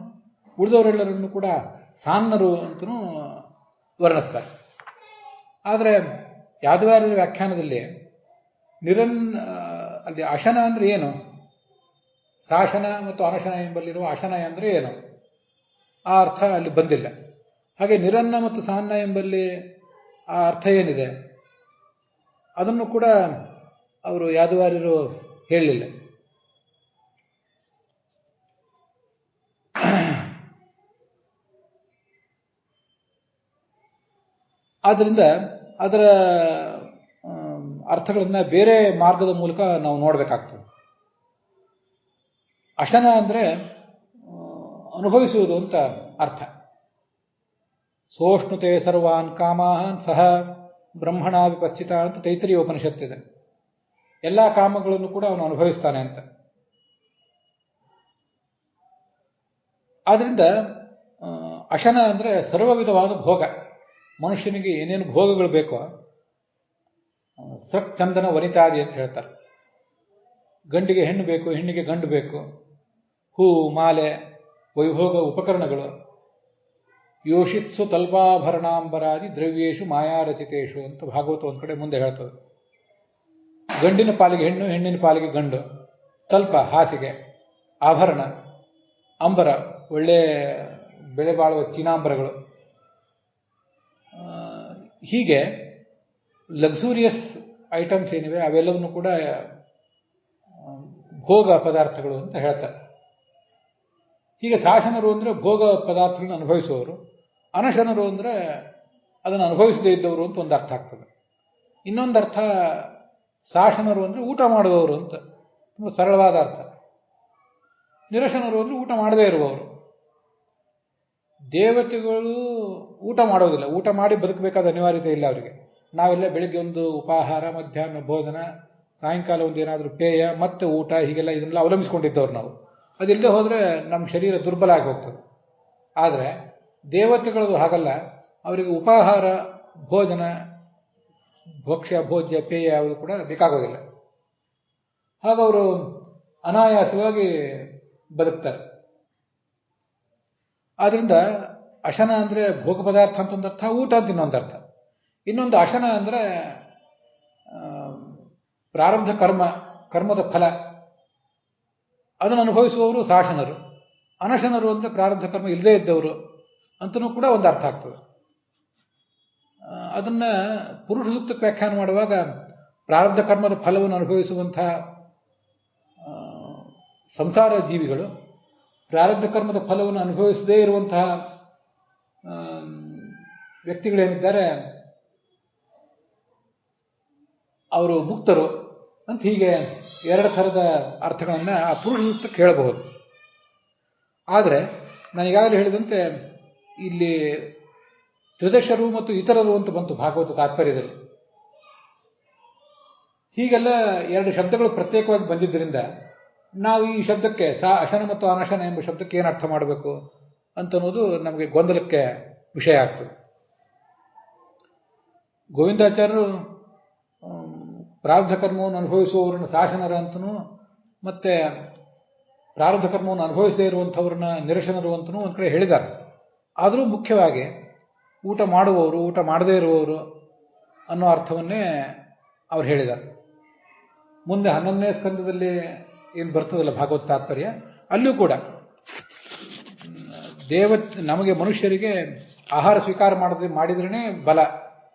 ಉಳಿದವರೆಲ್ಲರನ್ನು ಕೂಡ ಸಾನ್ನರು ಅಂತನೂ ವರ್ಣಿಸ್ತಾರೆ. ಆದರೆ ಯಾದವಾರರ ವ್ಯಾಖ್ಯಾನದಲ್ಲಿ ಅಲ್ಲಿ ಅಶನ ಅಂದ್ರೆ ಏನು, ಶಾಸನ ಮತ್ತು ಅನಶನ ಎಂಬಲ್ಲಿರುವ ಅಶನ ಅಂದರೆ ಏನು, ಆ ಅರ್ಥ ಅಲ್ಲಿ ಬಂದಿಲ್ಲ. ಹಾಗೆ ನಿರನ್ನ ಮತ್ತು ಸಾನ್ನ ಎಂಬಲ್ಲಿ ಆ ಅರ್ಥ ಏನಿದೆ ಅದನ್ನು ಕೂಡ ಅವರು ಯಾದವಾರ್ಯರು ಹೇಳಲಿಲ್ಲ. ಆದ್ದರಿಂದ ಅದರ ಅರ್ಥಗಳನ್ನ ಬೇರೆ ಮಾರ್ಗದ ಮೂಲಕ ನಾವು ನೋಡಬೇಕಾಗ್ತದೆ. ಅಶನ ಅಂದ್ರೆ ಅನುಭವಿಸುವುದು ಅಂತ ಅರ್ಥ. ಸೋಷ್ಣುತೆ ಸರ್ವಾನ್ ಕಾಮಾನ್ ಸಹ ಬ್ರಹ್ಮಣ ವಿಪಸ್ಥಿತ ಅಂತ ತೈತರೀಯ ಉಪನಿಷತ್ತಿದೆ. ಎಲ್ಲ ಕಾಮಗಳನ್ನು ಕೂಡ ಅವನು ಅನುಭವಿಸ್ತಾನೆ ಅಂತ. ಆದ್ರಿಂದ ಅಶನ ಅಂದ್ರೆ ಸರ್ವ ವಿಧವಾದ ಭೋಗ. ಮನುಷ್ಯನಿಗೆ ಏನೇನು ಭೋಗಗಳು ಬೇಕೋ, ಸೃಕ್ ಚಂದನ ವನಿತಾದಿ ಅಂತ ಹೇಳ್ತಾರೆ. ಗಂಡಿಗೆ ಹೆಣ್ಣು ಬೇಕು, ಹೆಣ್ಣಿಗೆ ಗಂಡು ಬೇಕು, ಹೂ ಮಾಲೆ ವೈಭೋಗ ಉಪಕರಣಗಳು, ಯೋಷಿತ್ಸು ತಲ್ಪಾಭರಣಾಂಬರಾದಿ ದ್ರವ್ಯೇಶು ಮಾಯಾರಚಿತೇಶು ಅಂತ ಭಾಗವತ ಒಂದ್ ಕಡೆ ಮುಂದೆ ಹೇಳ್ತದೆ. ಗಂಡಿನ ಪಾಲಿಗೆ ಹೆಣ್ಣು, ಹೆಣ್ಣಿನ ಪಾಲಿಗೆ ಗಂಡು, ತಲ್ಪ ಹಾಸಿಗೆ, ಆಭರಣ, ಅಂಬರ ಒಳ್ಳೆ ಬೆಳೆ ಬಾಳುವ ಚೀನಾಂಬರಗಳು, ಹೀಗೆ ಲಕ್ಸುರಿಯಸ್ ಐಟಮ್ಸ್ ಏನಿವೆ ಅವೆಲ್ಲವನ್ನು ಕೂಡ ಭೋಗ ಪದಾರ್ಥಗಳು ಅಂತ ಹೇಳ್ತಾರೆ. ಹೀಗೆ ಶಾಸನರು ಅಂದ್ರೆ ಭೋಗ ಪದಾರ್ಥಗಳನ್ನ ಅನುಭವಿಸುವವರು, ಅನಶನರು ಅಂದ್ರೆ ಅದನ್ನು ಅನುಭವಿಸದೇ ಇದ್ದವರು ಅಂತ ಒಂದು ಅರ್ಥ ಆಗ್ತದೆ. ಇನ್ನೊಂದು ಅರ್ಥ ಶಾಸನರು ಅಂದ್ರೆ ಊಟ ಮಾಡುವವರು ಅಂತ, ತುಂಬ ಸರಳವಾದ ಅರ್ಥ. ನಿರಶನರು ಅಂದ್ರೆ ಊಟ ಮಾಡದೇ ಇರುವವರು. ದೇವತೆಗಳು ಊಟ ಮಾಡೋದಿಲ್ಲ, ಊಟ ಮಾಡಿ ಬದುಕಬೇಕಾದ ಅನಿವಾರ್ಯತೆ ಇಲ್ಲ ಅವರಿಗೆ. ನಾವೆಲ್ಲ ಬೆಳಿಗ್ಗೆ ಒಂದು ಉಪಾಹಾರ, ಮಧ್ಯಾಹ್ನ ಭೋಜನ, ಸಾಯಂಕಾಲ ಒಂದು ಏನಾದರೂ ಪೇಯ, ಮತ್ತೆ ಊಟ, ಹೀಗೆಲ್ಲ ಇದನ್ನೆಲ್ಲ ಅವಲಂಬಿಸಿಕೊಂಡಿದ್ದವ್ರು ನಾವು. ಅದಿಲ್ಲದೆ ಹೋದರೆ ನಮ್ಮ ಶರೀರ ದುರ್ಬಲ ಆಗಿ ಹೋಗ್ತದೆ. ಆದರೆ ದೇವತೆಗಳದು ಹಾಗಲ್ಲ, ಅವರಿಗೆ ಉಪಾಹಾರ, ಭೋಜನ, ಭಕ್ಷ್ಯ, ಭೋಜ್ಯ, ಪೇಯ ಯಾವುದು ಕೂಡ ಬೇಕಾಗೋದಿಲ್ಲ. ಹಾಗವರು ಅನಾಯಾಸವಾಗಿ ಬದುಕ್ತಾರೆ. ಆದ್ರಿಂದ ಅಶನ ಅಂದ್ರೆ ಭೋಗ ಪದಾರ್ಥ ಅಂತ ಒಂದು ಅರ್ಥ, ಊಟ ಅಂತ ಇನ್ನೊಂದು ಅರ್ಥ. ಇನ್ನೊಂದು ಅಶನ ಅಂದ್ರೆ ಪ್ರಾರಬ್ಧ ಕರ್ಮದ ಫಲ, ಅದನ್ನು ಅನುಭವಿಸುವವರು ಶಾಸನರು. ಅನಶನರು ಅಂದ್ರೆ ಪ್ರಾರಬ್ಧ ಕರ್ಮ ಇಲ್ಲದೇ ಇದ್ದವರು ಅಂತನೂ ಕೂಡ ಒಂದು ಅರ್ಥ ಆಗ್ತದೆ. ಅದನ್ನ ಪುರುಷ ಸೂಕ್ತಕ್ಕೆ ವ್ಯಾಖ್ಯಾನ ಮಾಡುವಾಗ ಪ್ರಾರಬ್ಧ ಕರ್ಮದ ಫಲವನ್ನು ಅನುಭವಿಸುವಂತಹ ಸಂಸಾರ ಜೀವಿಗಳು, ಪ್ರಾರಬ್ಧ ಕರ್ಮದ ಫಲವನ್ನು ಅನುಭವಿಸದೇ ಇರುವಂತಹ ವ್ಯಕ್ತಿಗಳೇನಿದ್ದಾರೆ ಅವರು ಮುಕ್ತರು ಅಂತ ಹೀಗೆ ಎರಡು ಥರದ ಅರ್ಥಗಳನ್ನು ಆ ಪುರುಷ ಸೂಕ್ತಕ್ಕೆ ಹೇಳಬಹುದು. ಆದರೆ ನಾನೀಗಾಗಲೇ ಹೇಳಿದಂತೆ ಇಲ್ಲಿ ತ್ರಿದಶರು ಮತ್ತು ಇತರರು ಅಂತ ಬಂತು ಭಾಗವತ ತಾತ್ಪರ್ಯದಲ್ಲಿ. ಹೀಗೆಲ್ಲ ಎರಡು ಶಬ್ದಗಳು ಪ್ರತ್ಯೇಕವಾಗಿ ಬಂದಿದ್ದರಿಂದ ನಾವು ಈ ಶಬ್ದಕ್ಕೆ ಅಶನ ಮತ್ತು ಅನಶನ ಎಂಬ ಶಬ್ದಕ್ಕೆ ಏನು ಅರ್ಥ ಮಾಡಬೇಕು ಅಂತನ್ನೋದು ನಮಗೆ ಗೊಂದಲಕ್ಕೆ ವಿಷಯ ಆಗ್ತದೆ. ಗೋವಿಂದಾಚಾರ್ಯರು ಪ್ರಾರಬ್ಧ ಕರ್ಮವನ್ನು ಅನುಭವಿಸುವವರನ್ನು ಶಾಸನರ ಅಂತನೂ ಮತ್ತೆ ಪ್ರಾರಬ್ಧ ಕರ್ಮವನ್ನು ಅನುಭವಿಸದೇ ಇರುವಂಥವ್ರನ್ನ ನಿರಶನರು ಅಂತನೂ ಒಂದು ಕಡೆ ಹೇಳಿದ್ದಾರೆ. ಆದರೂ ಮುಖ್ಯವಾಗಿ ಊಟ ಮಾಡುವವರು, ಊಟ ಮಾಡದೇ ಇರುವವರು ಅನ್ನೋ ಅರ್ಥವನ್ನೇ ಅವ್ರು ಹೇಳಿದ್ದಾರೆ. ಮುಂದೆ 11ನೇ ಸ್ಕಂದದಲ್ಲಿ ಏನು ಬರ್ತದಲ್ಲ ಭಾಗವತ ತಾತ್ಪರ್ಯ, ಅಲ್ಲೂ ಕೂಡ ನಮಗೆ ಮನುಷ್ಯರಿಗೆ ಆಹಾರ ಸ್ವೀಕಾರ ಮಾಡಿದ್ರೇ ಬಲ,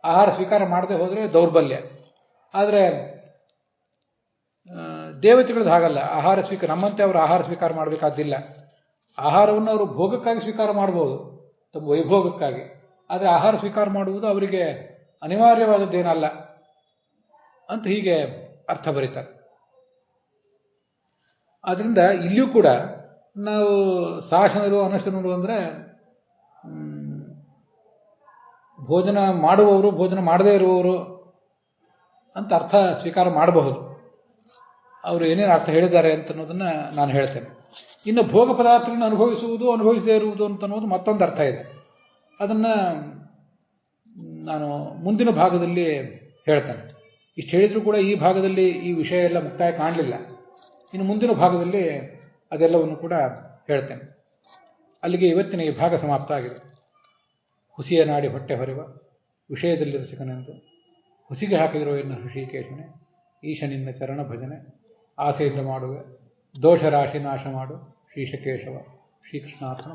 ಆಹಾರ ಸ್ವೀಕಾರ ಮಾಡದೆ ಹೋದರೆ ದೌರ್ಬಲ್ಯ. ಆದರೆ ದೇವತೆಗಳದ್ದು ಹಾಗಲ್ಲ. ನಮ್ಮಂತೆ ಅವರು ಆಹಾರ ಸ್ವೀಕಾರ ಮಾಡಬೇಕಾದ್ದಿಲ್ಲ. ಆಹಾರವನ್ನು ಅವರು ಭೋಗಕ್ಕಾಗಿ ಸ್ವೀಕಾರ ಮಾಡಬಹುದು, ತಮ್ಮ ವೈಭೋಗಕ್ಕಾಗಿ. ಆದರೆ ಆಹಾರ ಸ್ವೀಕಾರ ಮಾಡುವುದು ಅವರಿಗೆ ಅನಿವಾರ್ಯವಾದದ್ದೇನಲ್ಲ ಅಂತ ಹೀಗೆ ಅರ್ಥ ಬರೀತಾರೆ. ಆದ್ದರಿಂದ ಇಲ್ಲಿಯೂ ಕೂಡ ನಾವು ಶಾಸನರು ಅನಶನರು ಅಂದರೆ ಭೋಜನ ಮಾಡುವವರು, ಭೋಜನ ಮಾಡದೇ ಇರುವವರು ಅಂತ ಅರ್ಥ ಸ್ವೀಕಾರ ಮಾಡಬಹುದು. ಅವರು ಏನೇನು ಅರ್ಥ ಹೇಳಿದ್ದಾರೆ ಅಂತ ಅನ್ನೋದನ್ನ ನಾನು ಹೇಳ್ತೇನೆ. ಇನ್ನು ಭೋಗ ಪದಾರ್ಥಗಳನ್ನು ಅನುಭವಿಸುವುದು, ಅನುಭವಿಸದೇ ಇರುವುದು ಅಂತ ಅನ್ನೋದು ಮತ್ತೊಂದು ಅರ್ಥ ಇದೆ. ಅದನ್ನು ನಾನು ಮುಂದಿನ ಭಾಗದಲ್ಲಿ ಹೇಳ್ತೇನೆ. ಇಷ್ಟು ಹೇಳಿದರೂ ಕೂಡ ಈ ಭಾಗದಲ್ಲಿ ಈ ವಿಷಯ ಎಲ್ಲ ಮುಕ್ತಾಯ ಕಾಣಲಿಲ್ಲ. ಇನ್ನು ಮುಂದಿನ ಭಾಗದಲ್ಲಿ ಅದೆಲ್ಲವನ್ನು ಕೂಡ ಹೇಳ್ತೇನೆ. ಅಲ್ಲಿಗೆ ಇವತ್ತಿನ ಈ ಭಾಗ ಸಮಾಪ್ತ ಆಗಿದೆ. ಹುಸಿಯ ನಾಡಿ ಹೊಟ್ಟೆ ಹೊರೆವ ವಿಷಯದಲ್ಲಿ ರಸಿಕನೆಂದು ಹುಸಿಗೆ ಹಾಕಿದಿರೋ ಎನ್ನ ಋಷಿಕೇಶನೆ, ಈಶನಿನ್ನ ಚರಣ ಭಜನೆ ಆಸೆಯಿಂದ ಮಾಡುವೆ, ದೋಷ ರಾಶಿ ನಾಶ ಮಾಡು ಶ್ರೀಶಕೇಶವ. ಶ್ರೀಕೃಷ್ಣಾರ್ಪಣ.